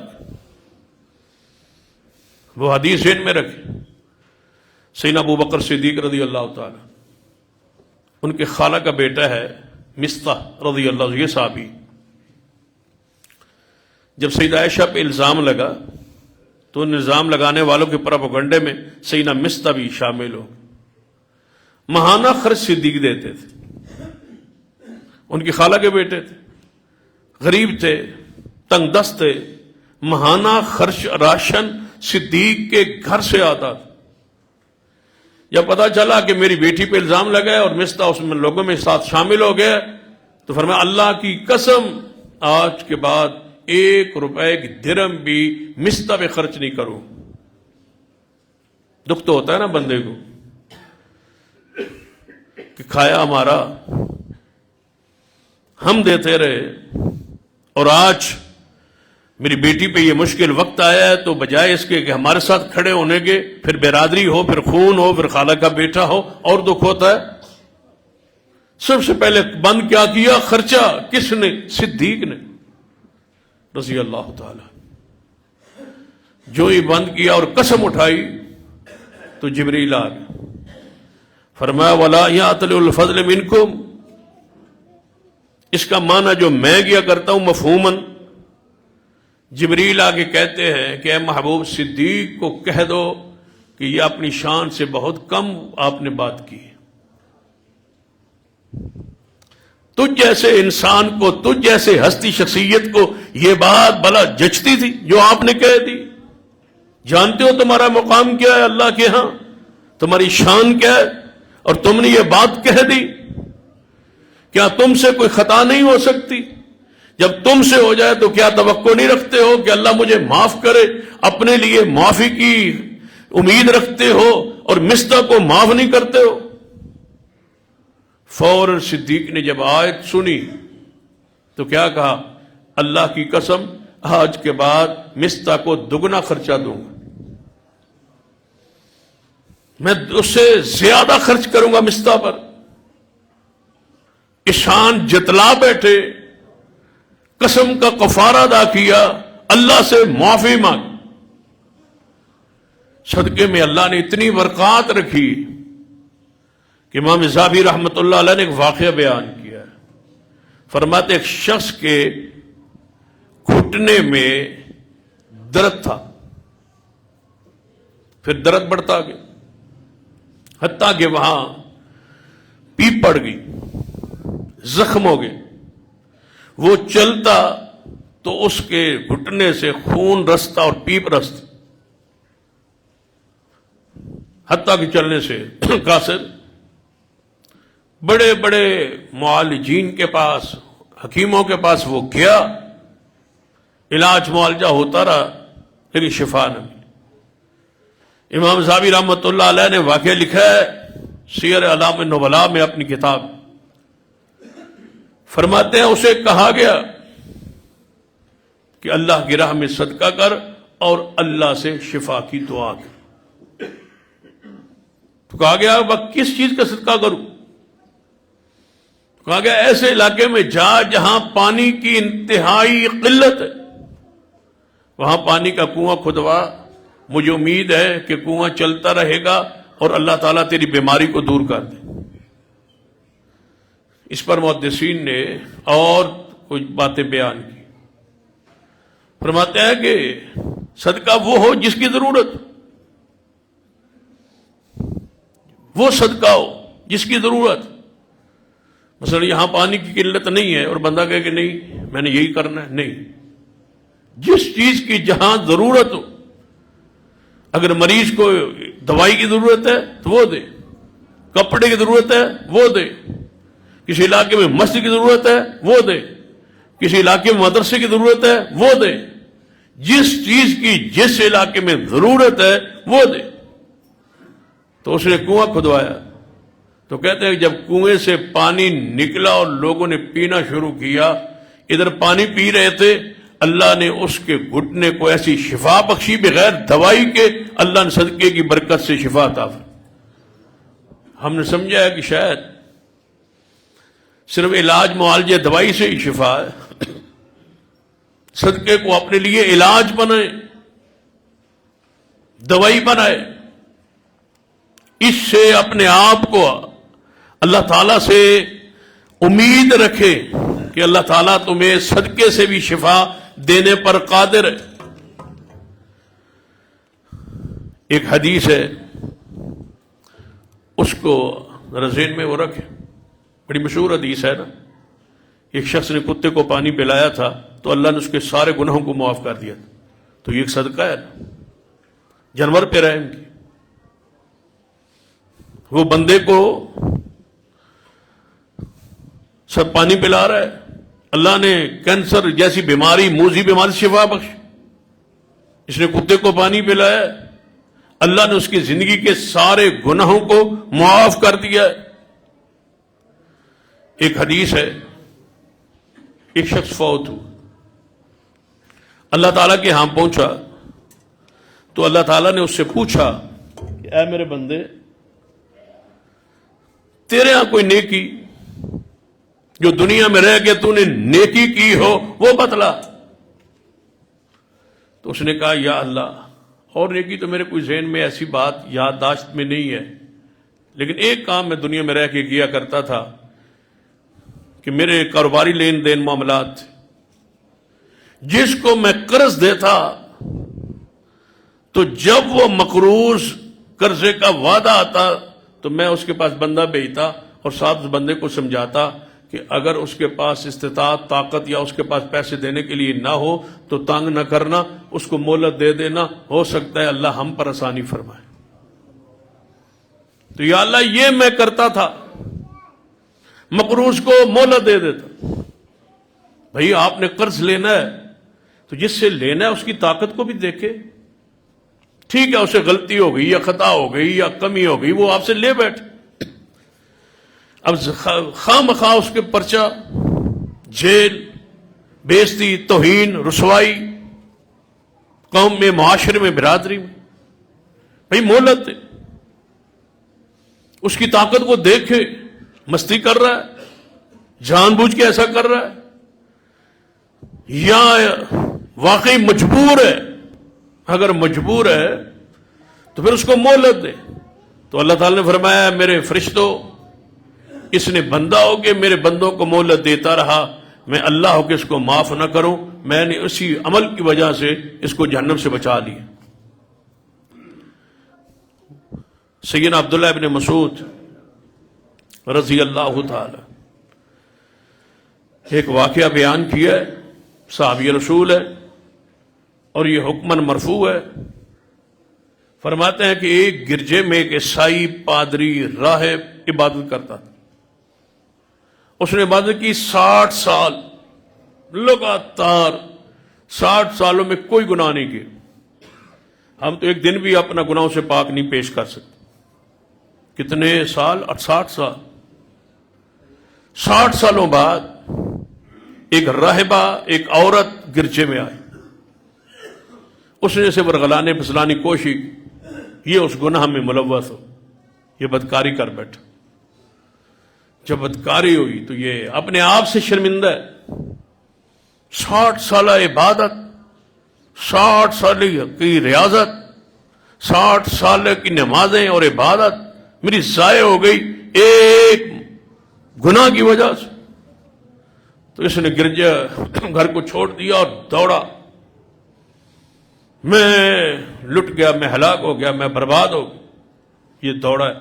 وہ حدیث ذہن میں رکھے۔ سیدنا ابو بکر صدیق رضی اللہ تعالی، ان کے خالہ کا بیٹا ہے مصطح رضی اللہ عنہ، یہ صحابی، جب سیدہ عائشہ پہ الزام لگا تو ان الزام لگانے والوں کے پروپیگنڈے میں سیدنا مصطح بھی شامل ہو۔ ماہانہ خرچ صدیق دیتے تھے، ان کی خالہ کے بیٹے تھے، غریب تھے، تنگ دست تھے، ماہانہ خرچ راشن صدیق کے گھر سے آتا تھا۔ جب پتا چلا کہ میری بیٹی پہ الزام لگا اور مصطح اس میں لوگوں میں ساتھ شامل ہو گیا تو فرمایا اللہ کی قسم آج کے بعد 1 روپے کی درہم بھی مصطح پہ خرچ نہیں کروں۔ دکھ تو ہوتا ہے نا بندے کو کہ کھایا ہمارا، ہم دیتے رہے، اور آج میری بیٹی پہ یہ مشکل وقت آیا ہے تو بجائے اس کے کہ ہمارے ساتھ کھڑے ہونے کے، پھر برادری ہو، پھر خون ہو، پھر خالہ کا بیٹا ہو، اور دکھ ہوتا ہے۔ سب سے پہلے بند کیا کیا؟ خرچہ۔ کس نے؟ صدیق نے رضی اللہ تعالی۔ جو ہی بند کیا اور قسم اٹھائی تو جبریل آ گیا، فرمایا وَلَا يَأْتَلِ الْفَضْلِ مِنْكُمْ، اس کا معنی جو میں کیا کرتا ہوں مفہوماً، جبریل آگے کہتے ہیں کہ اے محبوب صدیق کو کہہ دو کہ یہ اپنی شان سے بہت کم آپ نے بات کی، تجھ جیسے انسان کو، تجھ جیسے ہستی شخصیت کو یہ بات بلا جچتی تھی جو آپ نے کہہ دی؟ جانتے ہو تمہارا مقام کیا ہے اللہ کے ہاں، تمہاری شان کیا ہے، اور تم نے یہ بات کہہ دی؟ کیا تم سے کوئی خطا نہیں ہو سکتی؟ جب تم سے ہو جائے تو کیا توقع نہیں رکھتے ہو کہ اللہ مجھے معاف کرے؟ اپنے لیے معافی کی امید رکھتے ہو اور مصطح کو معاف نہیں کرتے ہو؟ فوراً صدیق نے جب آیت سنی تو کیا کہا؟ اللہ کی قسم آج کے بعد مصطح کو دگنا خرچہ دوں گا، میں اس سے زیادہ خرچ کروں گا مصطح پر۔ اشان جتلا بیٹھے، قسم کا کفارہ ادا کیا، اللہ سے معافی مانگ۔ صدقے میں اللہ نے اتنی برکات رکھی کہ امام ذہبی رحمۃ اللہ علیہ نے ایک واقعہ بیان کیا ہے، فرماتے ایک شخص کے گھٹنے میں درد تھا، پھر درد بڑھتا گیا حتیٰ کہ وہاں پیپ پڑ گئی، زخم ہو گئے، وہ چلتا تو اس کے گھٹنے سے خون رستا اور پیپ رست، حتیٰ کہ چلنے سے قاصر۔ بڑے بڑے معالجین کے پاس، حکیموں کے پاس وہ گیا، علاج معالجہ ہوتا رہا، لیکن شفا نہ ملی۔ امام زاوی رحمۃ اللہ علیہ نے واقعہ لکھا ہے سیر اعلام النبلاء میں اپنی کتاب، فرماتے ہیں اسے کہا گیا کہ اللہ کی راہ میں صدقہ کر اور اللہ سے شفا کی دعا کر۔ تو کہا گیا کس چیز کا صدقہ کروں؟ کہا گیا ایسے علاقے میں جا جہاں پانی کی انتہائی قلت ہے، وہاں پانی کا کنواں کھدوا، مجھے امید ہے کہ کنواں چلتا رہے گا اور اللہ تعالیٰ تیری بیماری کو دور کر دے۔ اس پر محدثین نے اور کچھ باتیں بیان کی، فرماتے ہیں کہ صدقہ وہ ہو جس کی ضرورت، وہ صدقہ ہو جس کی ضرورت۔ مثلا یہاں پانی کی قلت نہیں ہے اور بندہ کہے کہ نہیں میں نے یہی کرنا ہے، نہیں، جس چیز کی جہاں ضرورت ہو۔ اگر مریض کو دوائی کی ضرورت ہے تو وہ دے، کپڑے کی ضرورت ہے وہ دے، کسی علاقے میں مسجد کی ضرورت ہے وہ دے، کسی علاقے میں مدرسے کی ضرورت ہے وہ دے، جس چیز کی جس علاقے میں ضرورت ہے وہ دے۔ تو اس نے کنواں کھدوایا، تو کہتے ہیں جب کنویں سے پانی نکلا اور لوگوں نے پینا شروع کیا، ادھر پانی پی رہے تھے، اللہ نے اس کے گھٹنے کو ایسی شفا بخشی بغیر دوائی کے، اللہ نے صدقے کی برکت سے شفا عطا فرمائی۔ ہم نے سمجھا ہے کہ شاید صرف علاج معالجے دوائی سے ہی شفا ہے، صدقے کو اپنے لیے علاج بنائے، دوائی بنائے، اس سے اپنے آپ کو اللہ تعالیٰ سے امید رکھے کہ اللہ تعالیٰ تمہیں صدقے سے بھی شفا دینے پر قادر ہے۔ ایک حدیث ہے، اس کو ذرا ذہن میں وہ رکھے، بڑی مشہور حدیث ہے نا۔ ایک شخص نے کتے کو پانی پلایا تھا تو اللہ نے اس کے سارے گناہوں کو معاف کر دیا تھا، تو یہ ایک صدقہ ہے نا، جانور پہ رحم کی۔ وہ بندے کو سب پانی پلا رہا ہے، اللہ نے کینسر جیسی بیماری، موذی بیماری سے شفا بخش۔ اس نے کتے کو پانی پلایا، اللہ نے اس کی زندگی کے سارے گناہوں کو معاف کر دیا۔ ایک حدیث ہے، ایک شخص فوت ہوا، اللہ تعالیٰ کے ہاں پہنچا تو اللہ تعالیٰ نے اس سے پوچھا کہ اے میرے بندے، تیرے ہاں کوئی نیکی جو دنیا میں رہ کے تو نے نیکی کی ہو وہ بتلا۔ تو اس نے کہا یا اللہ، اور نیکی تو میرے کوئی ذہن میں ایسی بات یادداشت میں نہیں ہے، لیکن ایک کام میں دنیا میں رہ کے کیا کرتا تھا کہ میرے کاروباری لین دین معاملات، جس کو میں قرض دیتا تو جب وہ مقروض قرضے کا وعدہ آتا تو میں اس کے پاس بندہ بھیجتا اور ساتھ اس بندے کو سمجھاتا کہ اگر اس کے پاس استطاعت، طاقت یا اس کے پاس پیسے دینے کے لیے نہ ہو تو تنگ نہ کرنا، اس کو مہلت دے دینا، ہو سکتا ہے اللہ ہم پر آسانی فرمائے۔ تو یا اللہ یہ میں کرتا تھا، مقروض کو مہلت دے دیتا۔ بھئی آپ نے قرض لینا ہے تو جس سے لینا ہے اس کی طاقت کو بھی دیکھے، ٹھیک ہے اسے غلطی ہو گئی یا خطا ہو گئی یا کمی ہو گئی، وہ آپ سے لے بیٹھ، اب خواہ مخواہ اس کے پرچہ، جیل، بےعزتی، توہین، رسوائی، قوم میں، معاشرے میں، برادری میں، بھئی مہلت دے، اس کی طاقت کو دیکھے، مستی کر رہا ہے، جان بوجھ کے ایسا کر رہا ہے یا واقعی مجبور ہے؟ اگر مجبور ہے تو پھر اس کو مہلت دے۔ تو اللہ تعالی نے فرمایا میرے فرشتوں، اس نے بندہ ہو کے میرے بندوں کو مہلت دیتا رہا، میں اللہ ہو کے اس کو معاف نہ کروں، میں نے اسی عمل کی وجہ سے اس کو جہنم سے بچا لیا۔ سیدنا عبداللہ ابن مسعود رضی اللہ تعالی ایک واقعہ بیان کیا ہے، صحابی رسول ہے اور یہ حکماً مرفوع ہے. فرماتے ہیں کہ ایک گرجے میں ایک عیسائی پادری راہب عبادت کرتا تھا. اس نے عبادت کی 60 سال لگاتار. 60 سالوں میں کوئی گناہ نہیں کیا. ہم تو ایک دن بھی اپنا گناہوں سے پاک نہیں پیش کر سکتے. کتنے سال؟ 60 سال. 60 سالوں بعد ایک راہبہ، ایک عورت گرجے میں آئی. اس نے اسے ورغلانے پھسلانے کی کوشش، یہ اس گناہ میں ملوث ہو، یہ بدکاری کر بیٹھا. جب بدکاری ہوئی تو یہ اپنے آپ سے شرمندہ ہے. 60 سالہ عبادت، 60 سال کی ریاضت، 60 سال کی نمازیں اور عبادت میری ضائع ہو گئی ایک گناہ کی وجہ سے. تو اس نے گرجا گھر کو چھوڑ دیا اور دوڑا. میں لٹ گیا، میں ہلاک ہو گیا، میں برباد ہو گیا. یہ دوڑا ہے.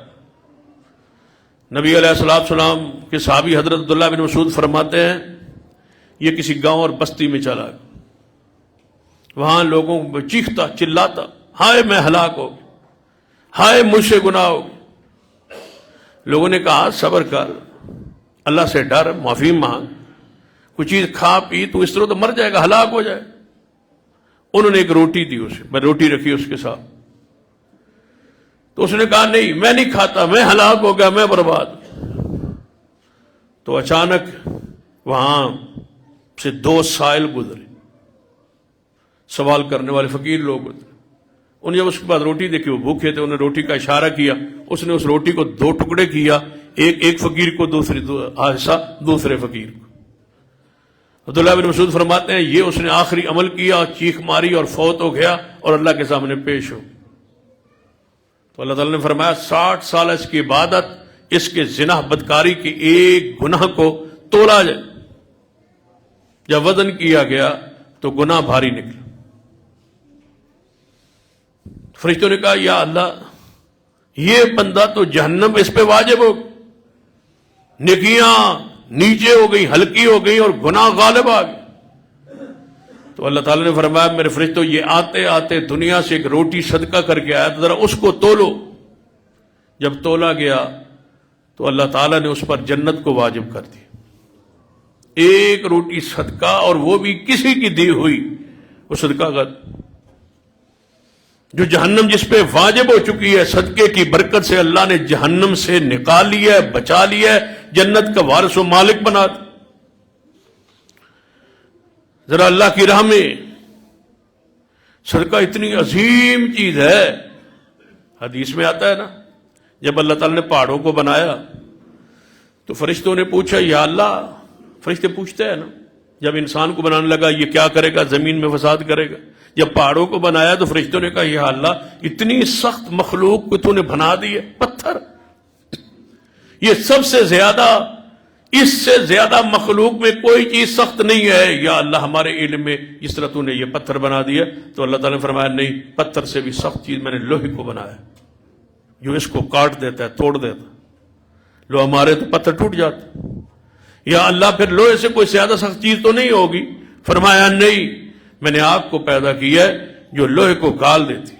نبی علیہ السلام کے صحابی حضرت عبداللہ بن مسعود فرماتے ہیں یہ کسی گاؤں اور بستی میں چلا گیا. وہاں لوگوں کو چیختا چلاتا، ہائے میں ہلاک ہو گیا، ہائے مجھ سے گناہ ہو گیا. لوگوں نے کہا صبر کر، اللہ سے ڈر، معافی مانگ، کوئی چیز کھا پی، تو اس طرح تو مر جائے گا، ہلاک ہو جائے. انہوں نے ایک روٹی دی اسے، میں روٹی رکھی اس کے ساتھ. تو اس نے کہا نہیں میں نہیں کھاتا، میں ہلاک ہو گیا، میں برباد. تو اچانک وہاں سے 2 سائل گزرے، سوال کرنے والے فقیر لوگ گزرے. انہیں جب اس کے بعد روٹی دیکھی، وہ بھوکے تھے، انہوں نے روٹی کا اشارہ کیا. اس نے اس روٹی کو 2 ٹکڑے کیا، ایک فقیر کو، حصہ دوسرے فقیر کو. عبداللہ بن مسعود فرماتے ہیں یہ اس نے آخری عمل کیا، چیخ ماری اور فوت ہو گیا اور اللہ کے سامنے پیش ہو. تو اللہ تعالیٰ نے فرمایا 60 سال اس کی عبادت، اس کے زنا بدکاری کے ایک گناہ کو تولا جائے. جب وزن کیا گیا تو گناہ بھاری نکلا. فرشتوں نے کہا یا اللہ یہ بندہ تو جہنم اس پہ واجب ہو، نیکیاں نیچے ہو گئی، ہلکی ہو گئی اور گناہ غالب آ گئے. تو اللہ تعالیٰ نے فرمایا میرے فرشتوں یہ آتے آتے دنیا سے ایک روٹی صدقہ کر کے آیا، ذرا اس کو تولو. جب تولا گیا تو اللہ تعالیٰ نے اس پر جنت کو واجب کر دی. ایک روٹی صدقہ، اور وہ بھی کسی کی دی ہوئی، وہ صدقہ کر جو جہنم جس پہ واجب ہو چکی ہے، صدقے کی برکت سے اللہ نے جہنم سے نکال لیا ہے، بچا لیا ہے، جنت کا وارث و مالک بنا دیا. ذرا اللہ کی راہ میں صدقہ اتنی عظیم چیز ہے. حدیث میں آتا ہے نا جب اللہ تعالیٰ نے پہاڑوں کو بنایا تو فرشتوں نے پوچھا یا اللہ، فرشتے پوچھتے ہیں نا جب انسان کو بنانے لگا یہ کیا کرے گا، زمین میں فساد کرے گا. جب پہاڑوں کو بنایا تو فرشتوں نے کہا یا اللہ اتنی سخت مخلوق کو تو نے بنا دی ہے، پتھر، یہ سب سے زیادہ، اس سے زیادہ مخلوق میں کوئی چیز سخت نہیں ہے. یا اللہ ہمارے علم میں جس طرح تو نے یہ پتھر بنا دیا. تو اللہ تعالیٰ نے فرمایا نہیں، پتھر سے بھی سخت چیز میں نے لوہے کو بنایا جو اس کو کاٹ دیتا ہے، توڑ دیتا. لوہا مارے تو پتھر ٹوٹ جاتا. یا اللہ پھر لوہے سے کوئی زیادہ سخت چیز تو نہیں ہوگی. فرمایا نہیں، میں نے آگ کو پیدا کیا ہے جو لوہے کو گال دیتی.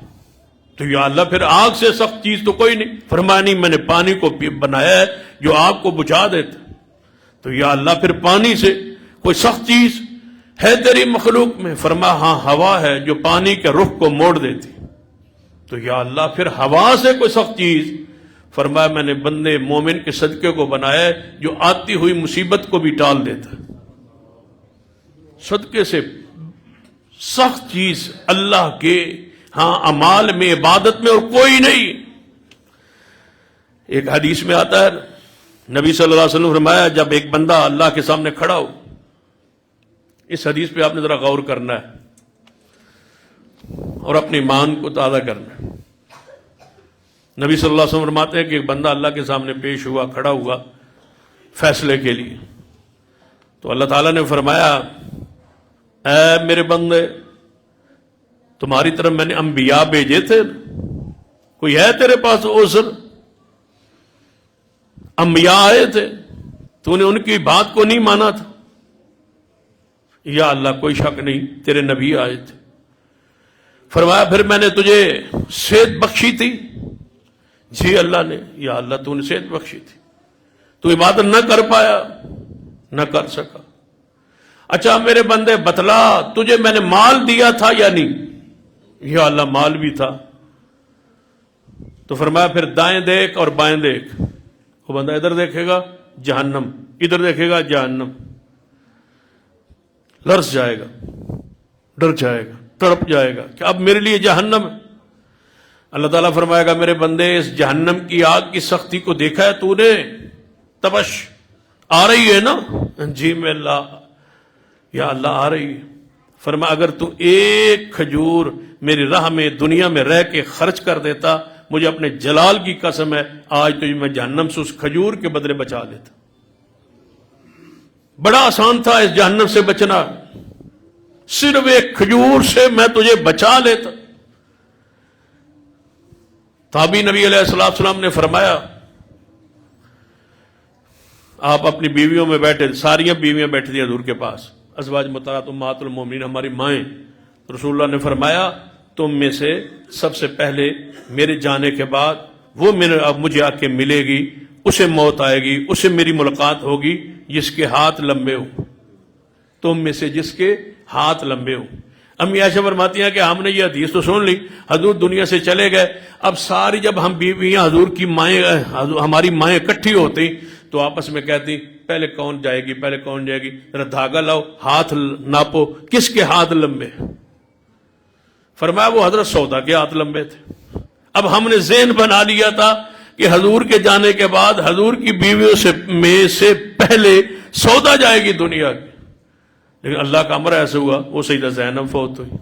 تو یا اللہ پھر آگ سے سخت چیز تو کوئی نہیں. فرمایا نہیں، میں نے پانی کو بنایا ہے جو آگ کو بجھا دیتا. تو یا اللہ پھر پانی سے کوئی سخت چیز ہے تیری مخلوق میں؟ فرمایا ہاں ہوا ہے جو پانی کے رخ کو موڑ دیتی. تو یا اللہ پھر ہوا سے کوئی سخت چیز؟ فرمایا میں نے بندے مومن کے صدقے کو بنایا ہے جو آتی ہوئی مصیبت کو بھی ٹال دیتا. صدقے سے سخت چیز اللہ کے ہاں اعمال میں، عبادت میں اور کوئی نہیں. ایک حدیث میں آتا ہے نبی صلی اللہ علیہ وسلم فرمایا جب ایک بندہ اللہ کے سامنے کھڑا ہو، اس حدیث پہ آپ نے ذرا غور کرنا ہے اور اپنے ایمان کو تازہ کرنا ہے. نبی صلی اللہ علیہ وسلم فرماتے ہیں کہ ایک بندہ اللہ کے سامنے پیش ہوا، کھڑا ہوا فیصلے کے لیے. تو اللہ تعالیٰ نے فرمایا اے میرے بندے، تمہاری طرف میں نے انبیاء بھیجے تھے، کوئی ہے تیرے پاس عذر؟ انبیاء آئے تھے، تو نے ان کی بات کو نہیں مانا تھا. یا اللہ کوئی شک نہیں تیرے نبی آئے تھے۔ فرمایا پھر میں نے تجھے صحت بخشی تھی؟ جی اللہ نے۔ یا اللہ تو نے صحت بخشی تھی، تو عبادت نہ کر پایا؟ نہ کر سکا۔ اچھا میرے بندے بتلا تجھے میں نے مال دیا تھا یا نہیں؟ یا اللہ مال بھی تھا۔ تو فرمایا پھر دائیں دیکھ اور بائیں دیکھ۔ وہ بندہ ادھر دیکھے گا جہنم، ادھر دیکھے گا جہنم، لرز جائے گا، ڈر جائے گا، تڑپ جائے گا کہ اب میرے لیے جہنم ہے۔ اللہ تعالیٰ فرمائے گا میرے بندے اس جہنم کی آگ کی سختی کو دیکھا ہے تو نے؟ تبش آ رہی ہے نا؟ جی میں اللہ، یا اللہ آ رہی ہے۔ فرمایا اگر تو ایک کھجور میری راہ میں دنیا میں رہ کے خرچ کر دیتا، مجھے اپنے جلال کی قسم ہے آج تو میں جہنم سے اس کھجور کے بدلے بچا لیتا۔ بڑا آسان تھا اس جہنم سے بچنا، صرف ایک کھجور سے میں تجھے بچا لیتا۔ تابعی نبی علیہ السلام نے فرمایا آپ اپنی بیویوں میں بیٹھے، ساریاں بیویاں بیٹھی تھیں حضور کے پاس، ازواج مطہرات امہات المومنین ہماری مائیں۔ رسول اللہ نے فرمایا تم میں سے سب سے پہلے میرے جانے کے بعد وہ مجھے آ کے ملے گی، اسے موت آئے گی، اسے میری ملاقات ہوگی جس کے ہاتھ لمبے ہوں، تم میں سے جس کے ہاتھ لمبے ہوں۔ امی عائشہ فرماتی ہیں کہ ہم نے یہ حدیث تو سن لی، حضور دنیا سے چلے گئے، اب ساری جب ہم بیویاں حضور کی مائیں، ہماری مائیں اکٹھی ہوتی تو آپس میں کہتی پہلے کون جائے گی، پہلے کون جائے گی، ذرا دھاگا لاؤ، ہاتھ ناپو کس کے ہاتھ لمبے۔ فرمایا وہ حضرت سودا کے ہاتھ لمبے تھے۔ اب ہم نے ذہن بنا لیا تھا کہ حضور کے جانے کے بعد حضور کی بیویوں سے پہلے سودا جائے گی دنیا کی، لیکن اللہ کا امر ایسے ہوا وہ سیدہ زینب فوت ہوئی۔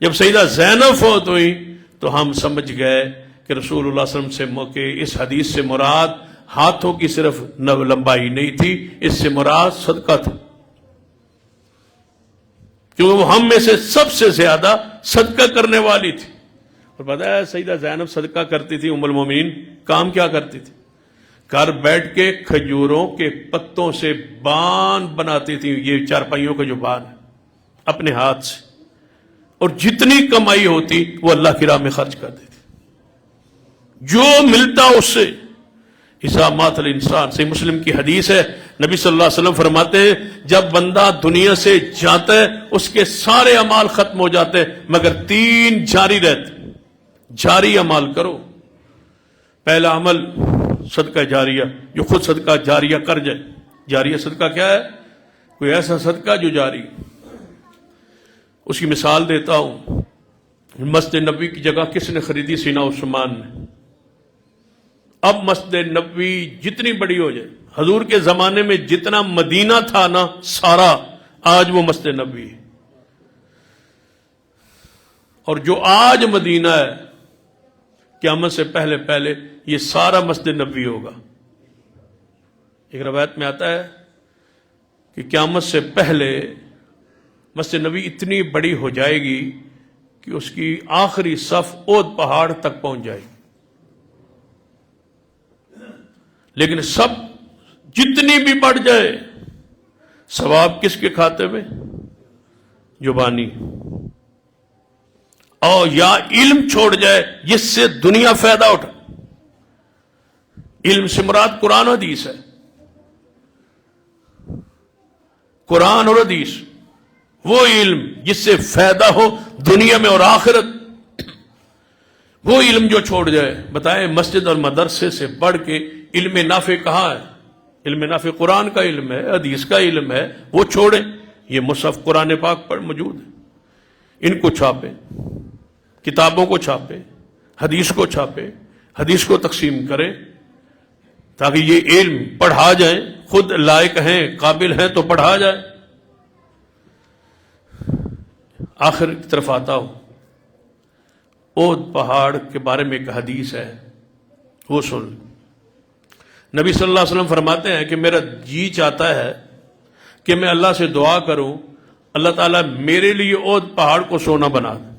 جب سیدہ زینب فوت ہوئی تو ہم سمجھ گئے کہ رسول اللہ صلی اللہ علیہ وسلم کے اس حدیث سے مراد ہاتھوں کی صرف لمبائی نہیں تھی، اس سے مراد صدقہ تھا، کیونکہ وہ ہم میں سے سب سے زیادہ صدقہ کرنے والی تھی۔ اور پتہ ہے سیدہ زینب صدقہ کرتی تھی، ام المومنین کام کیا کرتی تھی؟ گھر بیٹھ کے کھجوروں کے پتوں سے بان بناتی تھی، یہ چارپائیوں کا جو بان ہے، اپنے ہاتھ سے، اور جتنی کمائی ہوتی وہ اللہ کی راہ میں خرچ کر دیتی، جو ملتا اس سے حساب مات الانسان۔ صحیح مسلم کی حدیث ہے، نبی صلی اللہ علیہ وسلم فرماتے ہیں جب بندہ دنیا سے جاتا ہے اس کے سارے اعمال ختم ہو جاتے ہیں مگر 3 جاری رہتے۔ جاری اعمال کرو، پہلا عمل صدقہ جاریہ، جو خود صدقہ جاریہ کر جائے۔ جاریہ صدقہ کیا ہے؟ کوئی ایسا صدقہ جو جاری۔ اس کی مثال دیتا ہوں، مسجد نبوی کی جگہ کس نے خریدی؟ سینا عثمان نے۔ اب مسجد نبوی جتنی بڑی ہو جائے، حضور کے زمانے میں جتنا مدینہ تھا نا سارا، آج وہ مسجد نبوی ہے، اور جو آج مدینہ ہے قیامت سے پہلے پہلے یہ سارا مسجد نبوی ہوگا۔ ایک روایت میں آتا ہے کہ قیامت سے پہلے مسجد نبوی اتنی بڑی ہو جائے گی کہ اس کی آخری صف اود پہاڑ تک پہنچ جائے گی، لیکن سب جتنی بھی بڑھ جائے ثواب کس کے کھاتے میں؟ جو بانی، اور یا علم چھوڑ جائے جس سے دنیا فائدہ اٹھا۔ علم سے مراد قرآن و حدیث ہے، قرآن اور حدیث، وہ علم جس سے فائدہ ہو دنیا میں اور آخرت، وہ علم جو چھوڑ جائے۔ بتائیں مسجد اور مدرسے سے بڑھ کے علم نافع کہاں ہے؟ علم نافع قرآن کا علم ہے، حدیث کا علم ہے، وہ چھوڑیں۔ یہ مصحف قرآن پاک پر موجود ہے، ان کو چھاپیں، کتابوں کو چھاپیں، حدیث کو چھاپیں، حدیث کو تقسیم کریں، تاکہ یہ علم پڑھا جائے، خود لائق ہیں قابل ہیں تو پڑھا جائے۔ آخر کی طرف آتا ہوں، اود پہاڑ کے بارے میں ایک حدیث ہے، وہ سن۔ نبی صلی اللہ علیہ وسلم فرماتے ہیں کہ میرا جی چاہتا ہے کہ میں اللہ سے دعا کروں اللہ تعالیٰ میرے لیے اود پہاڑ کو سونا بنا دے،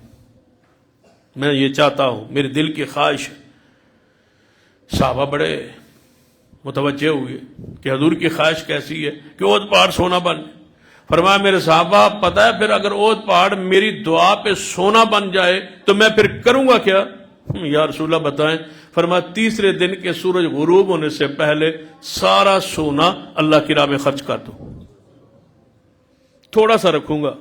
میں یہ چاہتا ہوں، میرے دل کی خواہش ہے۔ صحابہ بڑے متوجہ ہوئے کہ حضور کی خواہش کیسی ہے کہ اود پہاڑ سونا بن۔ فرمایا میرے صحابہ پتہ ہے پھر اگر احد پہاڑ میری دعا پہ سونا بن جائے تو میں پھر کروں گا کیا؟ یا رسول اللہ بتائیں۔ فرمایا تیسرے دن کے سورج غروب ہونے سے پہلے سارا سونا اللہ کی راہ میں خرچ کر دو، تھوڑا سا رکھوں گا،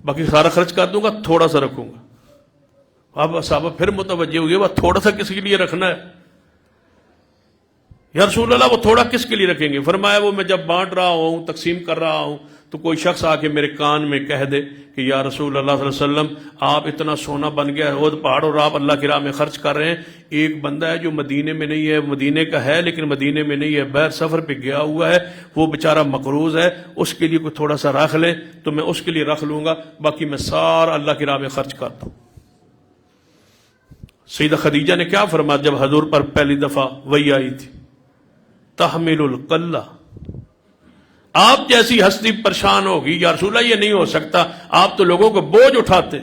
باقی سارا خرچ کر دوں گا، تھوڑا سا رکھوں گا۔ اب صحابہ پھر متوجہ ہوئے وہ تھوڑا سا کس کے لیے رکھنا ہے؟ یا رسول اللہ وہ تھوڑا کس کے لیے رکھیں گے؟ فرمایا وہ میں جب بانٹ رہا ہوں، تقسیم کر رہا ہوں، تو کوئی شخص آ کے میرے کان میں کہہ دے کہ یا رسول اللہ صلی اللہ علیہ وسلم آپ اتنا سونا بن گیا ہے احد پہاڑ اور آپ اللہ کی راہ میں خرچ کر رہے ہیں، ایک بندہ ہے جو مدینے میں نہیں ہے، مدینے کا ہے لیکن مدینے میں نہیں ہے، بہر سفر پہ گیا ہوا ہے، وہ بیچارہ مقروض ہے، اس کے لیے کوئی تھوڑا سا رکھ لے تو میں اس کے لیے رکھ لوں گا، باقی میں سارا اللہ کی راہ میں خرچ کرتا ہوں۔ سیدہ خدیجہ نے کیا فرمایا جب حضور پر پہلی دفعہ وحی آئی تھی؟ تحمل القلہ، آپ جیسی ہستی پریشان ہوگی، یا رسول اللہ یہ نہیں ہو سکتا، آپ تو لوگوں کو بوجھ اٹھاتے۔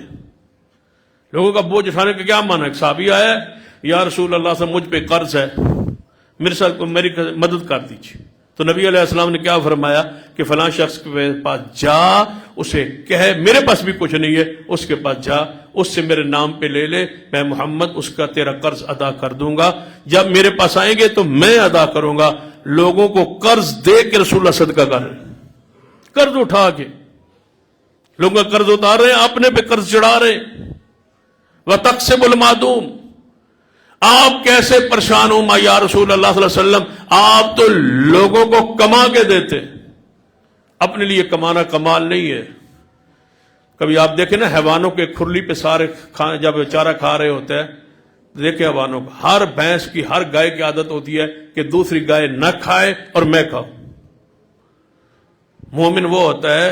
لوگوں کا بوجھ اٹھانے کا کیا معنی ہے؟ ایک صحابی آیا ہے، یا رسول اللہ سے مجھ پہ قرض ہے، میرے ساتھ میری مدد کر دیجیے۔ تو نبی علیہ السلام نے کیا فرمایا کہ فلاں شخص کے پاس جا، اسے کہے میرے پاس بھی کچھ نہیں ہے، اس کے پاس جا، اس سے میرے نام پہ لے لے، میں محمد اس کا تیرا قرض ادا کر دوں گا، جب میرے پاس آئیں گے تو میں ادا کروں گا۔ لوگوں کو قرض دے کے رسول اللہ صدقہ کر رہے ہیں، قرض اٹھا کے لوگوں کا قرض اتار رہے ہیں، اپنے پہ قرض چڑھا رہے ہیں۔ وَتَقْسِمُ الْمَعْدُومَ، آپ کیسے پریشان ہوں میں یا رسول اللہ صلی اللہ علیہ وسلم، آپ تو لوگوں کو کما کے دیتے، اپنے لیے کمانا کمال نہیں ہے۔ کبھی آپ دیکھیں نا حیوانوں کے کھرلی پہ سارے جب چارہ کھا رہے ہوتے ہیں، دیکھیں حیوانوں کو، ہر بھینس کی ہر گائے کی عادت ہوتی ہے کہ دوسری گائے نہ کھائے اور میں کھاؤں۔ مومن وہ ہوتا ہے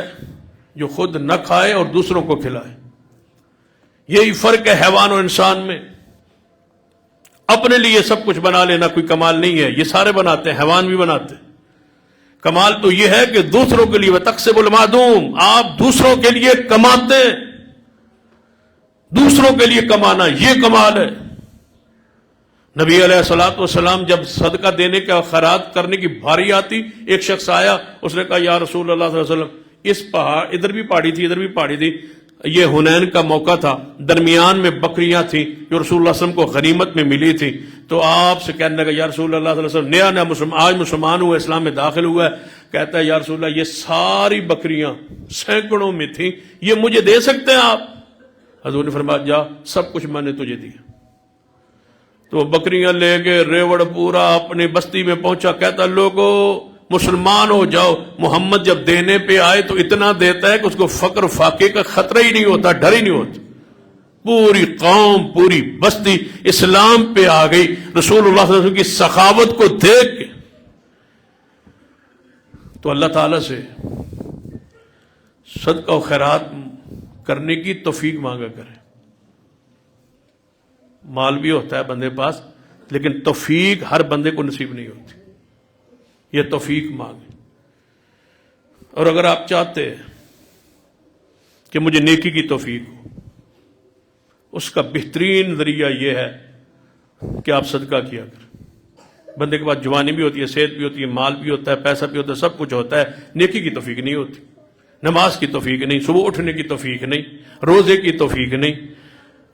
جو خود نہ کھائے اور دوسروں کو کھلائے۔ یہی فرق ہے حیوان اور انسان میں۔ اپنے لیے سب کچھ بنا لینا کوئی کمال نہیں ہے، یہ سارے بناتے ہیں، حیوان بھی بناتے ہیں۔ کمال تو یہ ہے کہ دوسروں کے لیے وَتَقْسِمُ الْمَعْدُومَ، آپ دوسروں کے لیے کماتے، دوسروں کے لیے کمانا یہ کمال ہے۔ نبی علیہ الصلوۃ والسلام جب صدقہ دینے کا خیرات کرنے کی بھاری آتی، ایک شخص آیا، اس نے کہا یا رسول اللہ صلی اللہ علیہ وسلم، اس پہاڑ ادھر بھی پہاڑی تھی ادھر بھی پہاڑی تھی، یہ حنین کا موقع تھا، درمیان میں بکریاں تھیں جو رسول اللہ صلی اللہ علیہ وسلم کو غنیمت میں ملی تھی، تو آپ سے کہنے لگا یا رسول اللہ صلی اللہ علیہ وسلم، نیا آج مسلمان ہوا، اسلام میں داخل ہوا ہے، کہتا ہے یا رسول اللہ یہ ساری بکریاں سینکڑوں میں تھیں، یہ مجھے دے سکتے ہیں آپ؟ حضور نے فرمایا جا، سب کچھ میں نے تجھے دیا۔ تو بکریاں لے کے ریوڑ پورا اپنی بستی میں پہنچا، کہتا لوگو مسلمان ہو جاؤ، محمد جب دینے پہ آئے تو اتنا دیتا ہے کہ اس کو فقر فاقے کا خطرہ ہی نہیں ہوتا، ڈر ہی نہیں ہوتا۔ پوری قوم پوری بستی اسلام پہ آ گئی رسول اللہ صلی اللہ علیہ وسلم کی سخاوت کو دیکھ کے۔ تو اللہ تعالیٰ سے صدقہ و خیرات کرنے کی توفیق مانگا کرے۔ مال بھی ہوتا ہے بندے پاس، لیکن توفیق ہر بندے کو نصیب نہیں ہوتی، یہ توفیق مانگے۔ اور اگر آپ چاہتے ہیں کہ مجھے نیکی کی توفیق ہو، اس کا بہترین ذریعہ یہ ہے کہ آپ صدقہ کیا کریں۔ بندے کے پاس جوانی بھی ہوتی ہے، صحت بھی ہوتی ہے، مال بھی ہوتا ہے، پیسہ بھی ہوتا ہے، سب کچھ ہوتا ہے، نیکی کی توفیق نہیں ہوتی، نماز کی توفیق نہیں، صبح اٹھنے کی توفیق نہیں، روزے کی توفیق نہیں،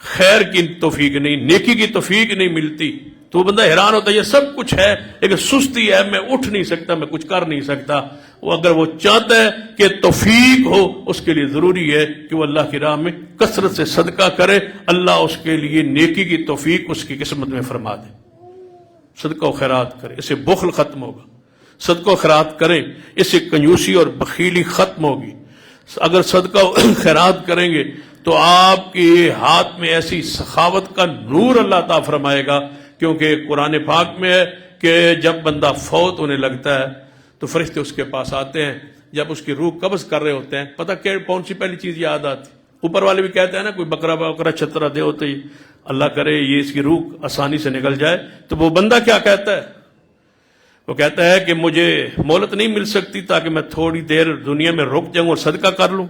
خیر کی توفیق نہیں، نیکی کی توفیق نہیں ملتی، تو وہ بندہ حیران ہوتا ہے یہ سب کچھ ہے لیکن سستی ہے، میں اٹھ نہیں سکتا، میں کچھ کر نہیں سکتا۔ وہ اگر وہ چاہتا ہے کہ توفیق ہو، اس کے لیے ضروری ہے کہ وہ اللہ کی راہ میں کثرت سے صدقہ کرے، اللہ اس کے لیے نیکی کی توفیق اس کی قسمت میں فرما دے۔ صدقہ و خیرات کرے، اس سے بخل ختم ہوگا۔ صدقہ و خیرات کریں، اس سے کنجوسی اور بخیلی ختم ہوگی۔ اگر صدقہ و خیرات کریں گے تو آپ کے ہاتھ میں ایسی سخاوت کا نور اللہ عطا فرمائے گا، کیونکہ قرآن پاک میں ہے کہ جب بندہ فوت ہونے لگتا ہے تو فرشتے اس کے پاس آتے ہیں، جب اس کی روح قبض کر رہے ہوتے ہیں، پتہ کون سی پہلی چیز یاد آتی؟ اوپر والے بھی کہتے ہیں نا، کوئی بکرا چھترا دے ہوتے ہی اللہ کرے یہ اس کی روح آسانی سے نکل جائے، تو وہ بندہ کیا کہتا ہے؟ وہ کہتا ہے کہ مجھے مہلت نہیں مل سکتی تاکہ میں تھوڑی دیر دنیا میں رک جاؤں اور صدقہ کر لوں۔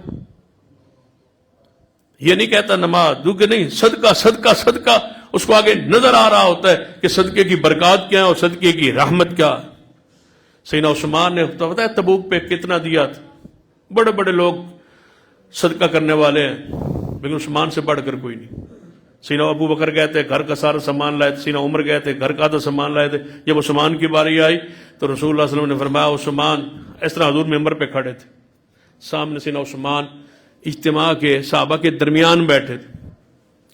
یہ نہیں کہتا نماز دو، نہیں، صدقہ صدقہ صدقہ، اس کو آگے نظر آ رہا ہوتا ہے کہ صدقے کی برکات کیا ہے اور صدقے کی رحمت کیا ہے۔ سیدنا عثمان نے تو پتہ ہے تبوک پہ کتنا دیا تھا؟ بڑے بڑے لوگ صدقہ کرنے والے ہیں لیکن عثمان سے بڑھ کر کوئی نہیں. سیدنا ابو بکر گئے تھے گھر کا سارا سامان لائے تھے، سیدنا عمر گئے تھے گھر کا آدھا سامان لائے تھے. جب عثمان کی باری آئی تو رسول اللہ صلی اللہ علیہ وسلم نے فرمایا عثمان، اس طرح حضور ممبر پہ کھڑے تھے، سامنے سیدنا عثمان اجتماع کے صحابہ کے درمیان بیٹھے تھے.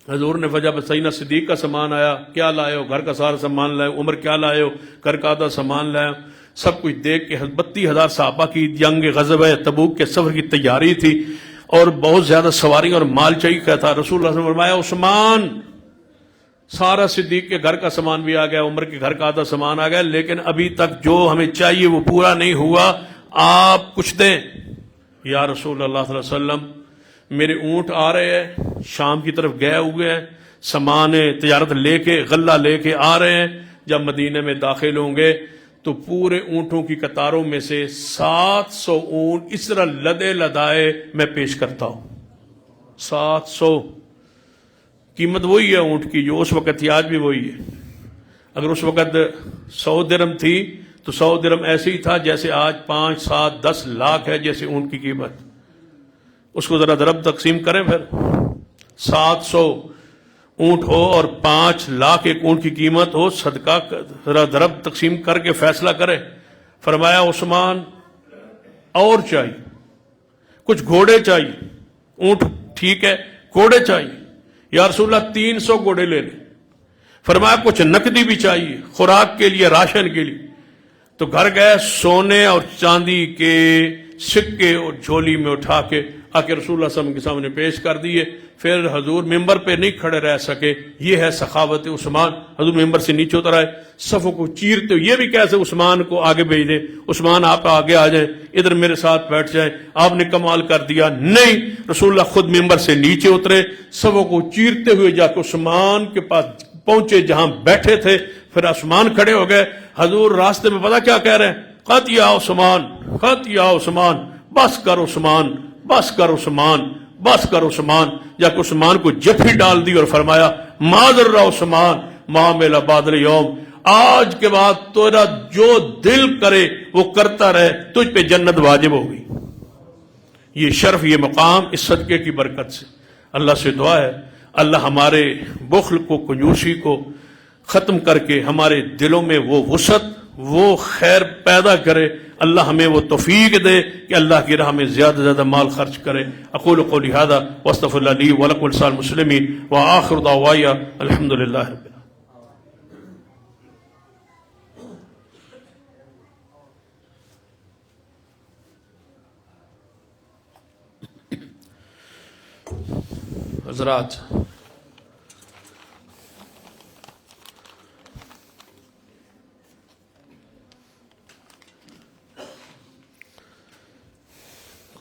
حضور نے جب سیدنا صدیق کا سامان آیا، کیا لائے ہو؟ گھر کا سارا سامان لائے. عمر کیا لائے ہو؟ گھر کا آدھا سامان لائے. سب کچھ دیکھ کے 32,000 صحابہ کی جنگ غزوہ تبوک کے سفر کی تیاری تھی اور بہت زیادہ سواری اور مال چاہیے تھا. رسول اللہ صلی اللہ علیہ وسلم نے فرمایا عثمان، سارا صدیق کے گھر کا سامان بھی آ گیا، عمر کے گھر کا آدھا سامان آ گیا، لیکن ابھی تک جو ہمیں چاہیے وہ پورا نہیں ہوا، آپ کچھ دیں. یا رسول اللہ صلی اللہ علیہ وسلم، میرے اونٹ آ رہے ہیں، شام کی طرف گئے ہوئے ہیں، سامان تجارت لے کے غلہ لے کے آ رہے ہیں. جب مدینے میں داخل ہوں گے تو پورے اونٹوں کی قطاروں میں سے 700 اونٹ اس طرح لدے لدائے میں پیش کرتا ہوں. 700 قیمت وہی ہے اونٹ کی جو اس وقت تھی، آج بھی وہی ہے. اگر اس وقت 100 درہم تھی تو 100 درہم ایسے ہی تھا جیسے آج 5 7 10 لاکھ ہے جیسے اونٹ کی قیمت. اس کو ذرا ضرب تقسیم کریں، پھر 700 اونٹ ہو اور 5 لاکھ ایک اونٹ کی قیمت ہو، صدقہ ذرا ضرب تقسیم کر کے فیصلہ کرے. فرمایا عثمان اور چاہیے، کچھ گھوڑے چاہیے. اونٹ ٹھیک ہے، گھوڑے چاہیے. یا رسول اللہ 300 گھوڑے لے لیں. فرمایا کچھ نقدی بھی چاہیے، خوراک کے لیے، راشن کے لیے. تو گھر گئے، سونے اور چاندی کے سکے اور جھولی میں اٹھا کے آ کے رسول اللہ صلی اللہ علیہ وسلم کے سامنے پیش کر دیے. پھر حضور ممبر پہ نہیں کھڑے رہ سکے. یہ ہے سخاوت عثمان. حضور ممبر سے نیچے اتر آئے، صفوں کو چیرتے ہوئے. یہ بھی کیسے عثمان کو آگے بھیج دیں، عثمان آپ آگے آ جائیں، ادھر میرے ساتھ بیٹھ جائیں، آپ نے کمال کر دیا. نہیں، رسول اللہ خود ممبر سے نیچے اترے، صفوں کو چیرتے ہوئے جا کے عثمان کے پاس پہنچے جہاں بیٹھے تھے. پھر عثمان کھڑے ہو گئے. حضور راستے میں پتہ کیا کہہ رہے ہیں؟ قط یا عثمان، قط یا عثمان، بس کر عثمان، بس کر عثمان، بس کر عثمان. جا کے عثمان کو جفی ڈال دی اور فرمایا معذر عثمان ما میلا بادل یوم، آج کے بعد تیرا جو دل کرے وہ کرتا رہے، تجھ پہ جنت واجب ہوگی. یہ شرف، یہ مقام اس صدقے کی برکت سے. اللہ سے دعا ہے اللہ ہمارے بخل کو، کنجوسی کو ختم کر کے ہمارے دلوں میں وہ وسعت، وہ خیر پیدا کرے. اللہ ہمیں وہ توفیق دے کہ اللہ کی راہ میں زیادہ سے زیادہ مال خرچ کرے. اقول قولی ھذا واستغفر اللہ لی ولکم ولسائر المسلمین وآخر دعوایا الحمد للہ رب العالمین. حضرات،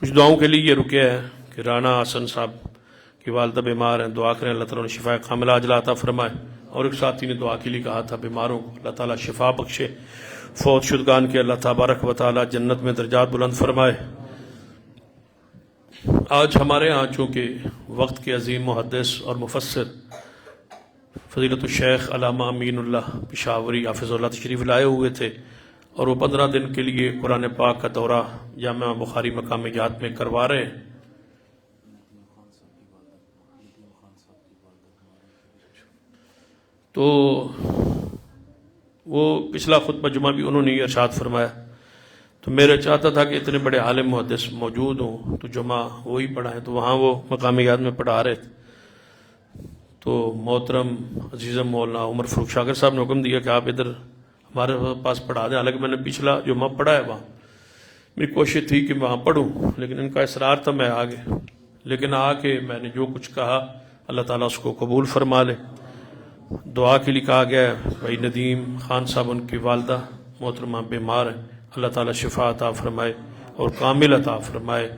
کچھ دعاؤں کے لیے یہ رکے ہیں کہ رانا حسن صاحب کی والدہ بیمار ہیں، دعا کریں اللہ تعالیٰ نے شفا کاملہ عاجلہ عطا فرمائے. اور ایک ساتھی نے دعا کے لیے کہا تھا بیماروں کو اللہ تعالیٰ شفا بخشے، فوت شدگان کے اللہ تبارک و تعالیٰ جنت میں درجات بلند فرمائے. آج ہمارے ہاں چونکہ وقت کے عظیم محدث اور مفسر فضیلت الشیخ علامہ امین اللہ پشاوری حافظ اللہ تشریف لائے ہوئے تھے اور وہ 15 دن کے لیے قرآن پاک کا دورہ جامعہ بخاری مقام جہاد میں کروا رہے ہیں. تو وہ پچھلا خطبہ جمعہ بھی انہوں نے یہ ارشاد فرمایا. تو میرے چاہتا تھا کہ اتنے بڑے عالم محدث موجود ہوں تو جمعہ وہی پڑھائیں، تو وہاں وہ مقام یاد میں پڑھا رہے تھے. تو محترم عزیزم مولانا عمر فاروق شاکر صاحب نے حکم دیا کہ آپ ادھر ہمارے پاس پڑھا دیں. حالانکہ میں نے پچھلا جمعہ پڑھا ہے وہاں، میری کوشش تھی کہ میں وہاں پڑھوں، لیکن ان کا اصرار تھا میں آ گیا. لیکن آ کے میں نے جو کچھ کہا اللہ تعالیٰ اس کو قبول فرما لے. دعا کے لیے کہا گیا ہے بھائی ندیم خان صاحب ان کی والدہ محترمہ بیمار ہیں، اللہ تعالیٰ شفا عطا فرمائے اور کامل عطا فرمائے.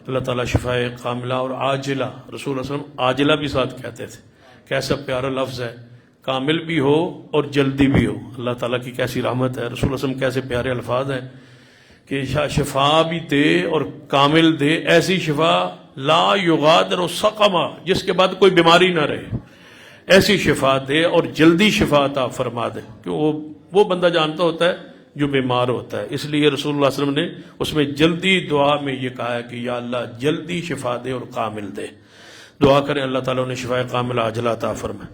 اللہ تعالیٰ شفا کاملہ اور عاجلہ، رسول اللہ علیہ وسلم عاجلہ بھی ساتھ کہتے تھے. کیسا پیارا لفظ ہے، کامل بھی ہو اور جلدی بھی ہو. اللہ تعالیٰ کی کیسی رحمت ہے. رسول اللہ علیہ وسلم کیسے پیارے الفاظ ہیں کہ شفا بھی دے اور کامل دے. ایسی شفا لا یغادر سقما، جس کے بعد کوئی بیماری نہ رہے، ایسی شفا دے اور جلدی شفا عطا فرما دے. کہ وہ بندہ جانتا ہوتا ہے جو بیمار ہوتا ہے. اس لیے رسول اللہ صلی اللہ علیہ وسلم نے اس میں جلدی دعا میں یہ کہا ہے کہ یا اللہ جلدی شفا دے اور کامل دے. دعا کریں اللہ تعالیٰ نے شفا کاملہ عاجلہ عطا فرمائے.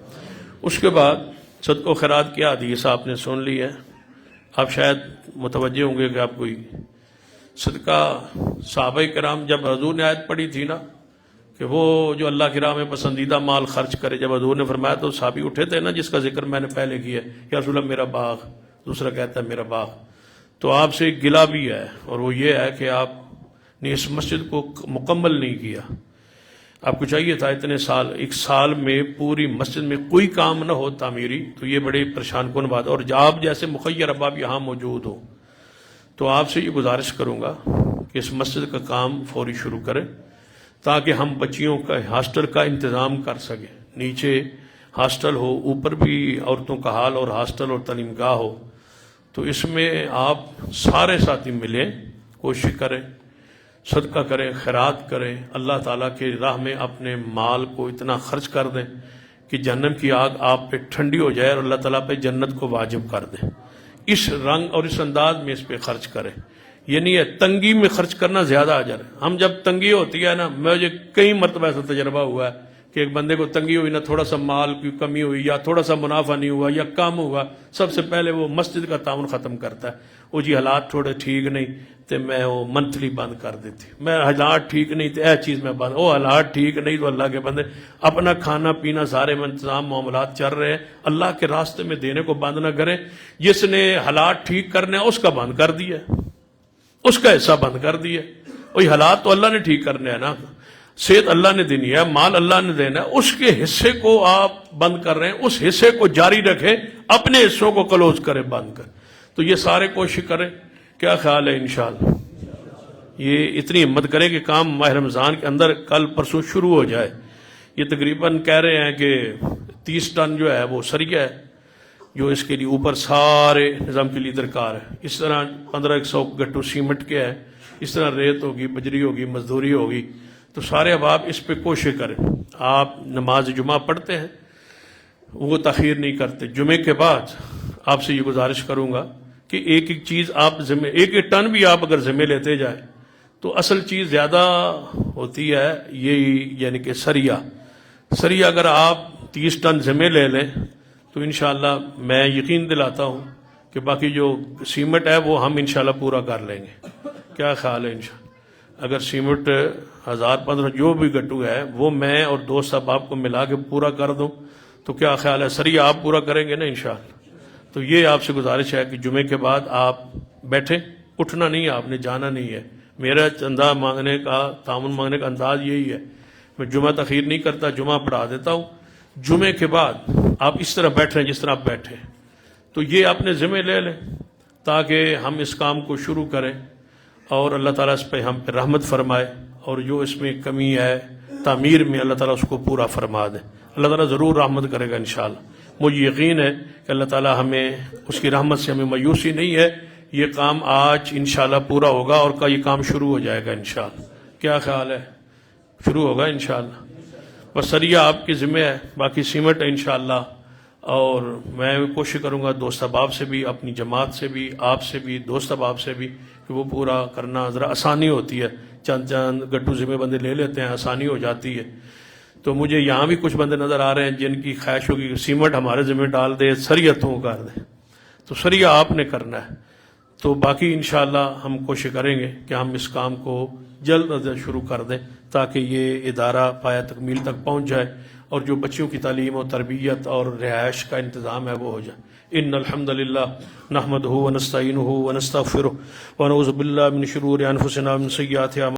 اس کے بعد صدقہ و خیرات کی حدیث آپ نے سن لی ہے. آپ شاید متوجہ ہوں گے کہ آپ کوئی صدقہ صحابہ کرام جب حضور نے آیت پڑھی تھی نا کہ وہ جو اللہ کی راہ میں پسندیدہ مال خرچ کرے، جب حضور نے فرمایا تو صحابی اٹھے تھے نا جس کا ذکر میں نے پہلے کیا ہے، یا رسول اللہ میرا باغ، دوسرا کہتا ہے میرا باغ. تو آپ سے ایک گلہ بھی ہے اور وہ یہ ہے کہ آپ نے اس مسجد کو مکمل نہیں کیا. آپ کو چاہیے تھا اتنے سال، ایک سال میں پوری مسجد میں کوئی کام نہ ہو تعمیری، تو یہ بڑے پریشان کن بات ہے. اور آپ جیسے مخیر اباب یہاں موجود ہو تو آپ سے یہ گزارش کروں گا کہ اس مسجد کا کام فوری شروع کریں تاکہ ہم بچیوں کا ہاسٹل کا انتظام کر سکیں. نیچے ہاسٹل ہو، اوپر بھی عورتوں کا حال اور ہاسٹل اور تعلیم گاہ ہو. تو اس میں آپ سارے ساتھی ملیں، کوشش کریں، صدقہ کریں، خیرات کریں، اللہ تعالیٰ کی راہ میں اپنے مال کو اتنا خرچ کر دیں کہ جہنم کی آگ آپ پہ ٹھنڈی ہو جائے اور اللہ تعالیٰ پہ جنت کو واجب کر دیں. اس رنگ اور اس انداز میں اس پہ خرچ کریں. یہ نہیں ہے تنگی میں خرچ کرنا زیادہ اجر ہے. ہم جب تنگی ہوتی ہے نا، مجھے کئی مرتبہ ایسا تجربہ ہوا ہے کہ ایک بندے کو تنگی ہوئی نا، تھوڑا سا مال کی کمی ہوئی یا تھوڑا سا منافع نہیں ہوا یا کام ہوا، سب سے پہلے وہ مسجد کا تعاون ختم کرتا ہے. وہ جی حالات تھوڑے ٹھیک نہیں تو میں وہ منتھلی بند کر دیتی، میں حالات ٹھیک نہیں تو چیز میں بند، وہ حالات ٹھیک نہیں تو اللہ کے بندے اپنا کھانا پینا سارے انتظام معاملات چل رہے ہیں، اللہ کے راستے میں دینے کو بند نہ کریں. جس نے حالات ٹھیک کرنے اس کا بند کر دیا، اس کا حصہ بند کر دیا. وہی حالات تو اللہ نے ٹھیک کرنے ہیں نا، صحت اللہ نے دینی ہے، مال اللہ نے دینا ہے، اس کے حصے کو آپ بند کر رہے ہیں، اس حصے کو جاری رکھیں، اپنے حصوں کو کلوز کریں، بند کریں. تو یہ سارے کوشش کریں. کیا خیال ہے انشاءاللہ یہ اتنی ہمت کریں کہ کام ماہ رمضان کے اندر کل پرسوں شروع ہو جائے. یہ تقریباً کہہ رہے ہیں کہ 30 ٹن جو ہے وہ سریہ ہے جو اس کے لیے اوپر سارے نظام کے لیے درکار ہے. اس طرح 1500 گٹو سیمنٹ کے ہے، اس طرح ریت ہوگی، بجری ہوگی، مزدوری ہوگی. تو سارے اب آپ اس پہ کوشش کریں. آپ نماز جمعہ پڑھتے ہیں، وہ تاخیر نہیں کرتے. جمعے کے بعد آپ سے یہ گزارش کروں گا کہ ایک ایک چیز آپ ذمہ، ایک ایک ٹن بھی آپ اگر ذمہ لیتے جائیں تو اصل چیز زیادہ ہوتی ہے. یہی یعنی کہ سریہ اگر آپ 30 ٹن ذمہ لے لیں تو انشاءاللہ میں یقین دلاتا ہوں کہ باقی جو سیمنٹ ہے وہ ہم انشاءاللہ پورا کر لیں گے. کیا خیال ہے انشاءاللہ اگر سیمنٹ 1015 جو بھی گٹو ہے وہ میں اور دوست صاحب آپ کو ملا کے پورا کر دوں تو کیا خیال ہے سریہ آپ پورا کریں گے نا انشاءاللہ. تو یہ آپ سے گزارش ہے کہ جمعے کے بعد آپ بیٹھیں، اٹھنا نہیں ہے، آپ نے جانا نہیں ہے. میرا چندہ مانگنے کا، تعاون مانگنے کا انداز یہی ہے، میں جمعہ تاخیر نہیں کرتا، جمعہ پڑھا دیتا ہوں. جمعے کے بعد آپ اس طرح بیٹھ رہے ہیں جس طرح آپ بیٹھے، تو یہ اپنے ذمہ لے لیں تاکہ ہم اس کام کو شروع کریں اور اللہ تعالیٰ اس پہ ہم پہ رحمت فرمائے اور جو اس میں کمی ہے تعمیر میں اللہ تعالیٰ اس کو پورا فرما دے. اللہ تعالیٰ ضرور رحمت کرے گا انشاءاللہ. مجھے یقین ہے کہ اللہ تعالیٰ ہمیں اس کی رحمت سے ہمیں مایوسی نہیں ہے. یہ کام آج انشاءاللہ پورا ہوگا اور کا یہ کام شروع ہو جائے گا انشاءاللہ. کیا خیال ہے؟ شروع ہوگا انشاءاللہ. بس سریہ آپ کی ذمہ ہے، باقی سیمنٹ ہے انشاءاللہ. اور میں کوشش کروں گا دوست احباب سے بھی، اپنی جماعت سے بھی، آپ سے بھی، دوست احباب سے بھی کہ وہ پورا کرنا ذرا آسانی ہوتی ہے. چند گٹو ذمہ بندے لے لیتے ہیں، آسانی ہو جاتی ہے. تو مجھے یہاں بھی کچھ بندے نظر آ رہے ہیں جن کی خواہش ہوگی کہ سیمنٹ ہمارے ذمہ ڈال دے، سریہ تو کر دے. تو سریہ آپ نے کرنا ہے. تو باقی انشاءاللہ ہم کوشش کریں گے کہ ہم اس کام کو جلد از جلد شروع کر دیں تاکہ یہ ادارہ پایہ تکمیل تک پہنچ جائے اور جو بچیوں کی تعلیم و تربیت اور رہائش کا انتظام ہے وہ ہو جائے. ان الحمدللہ نحمدہ ونستعینہ ونستغفرہ ونعوذ باللہ من شرور انفسنا ومن سیئات اعمالنا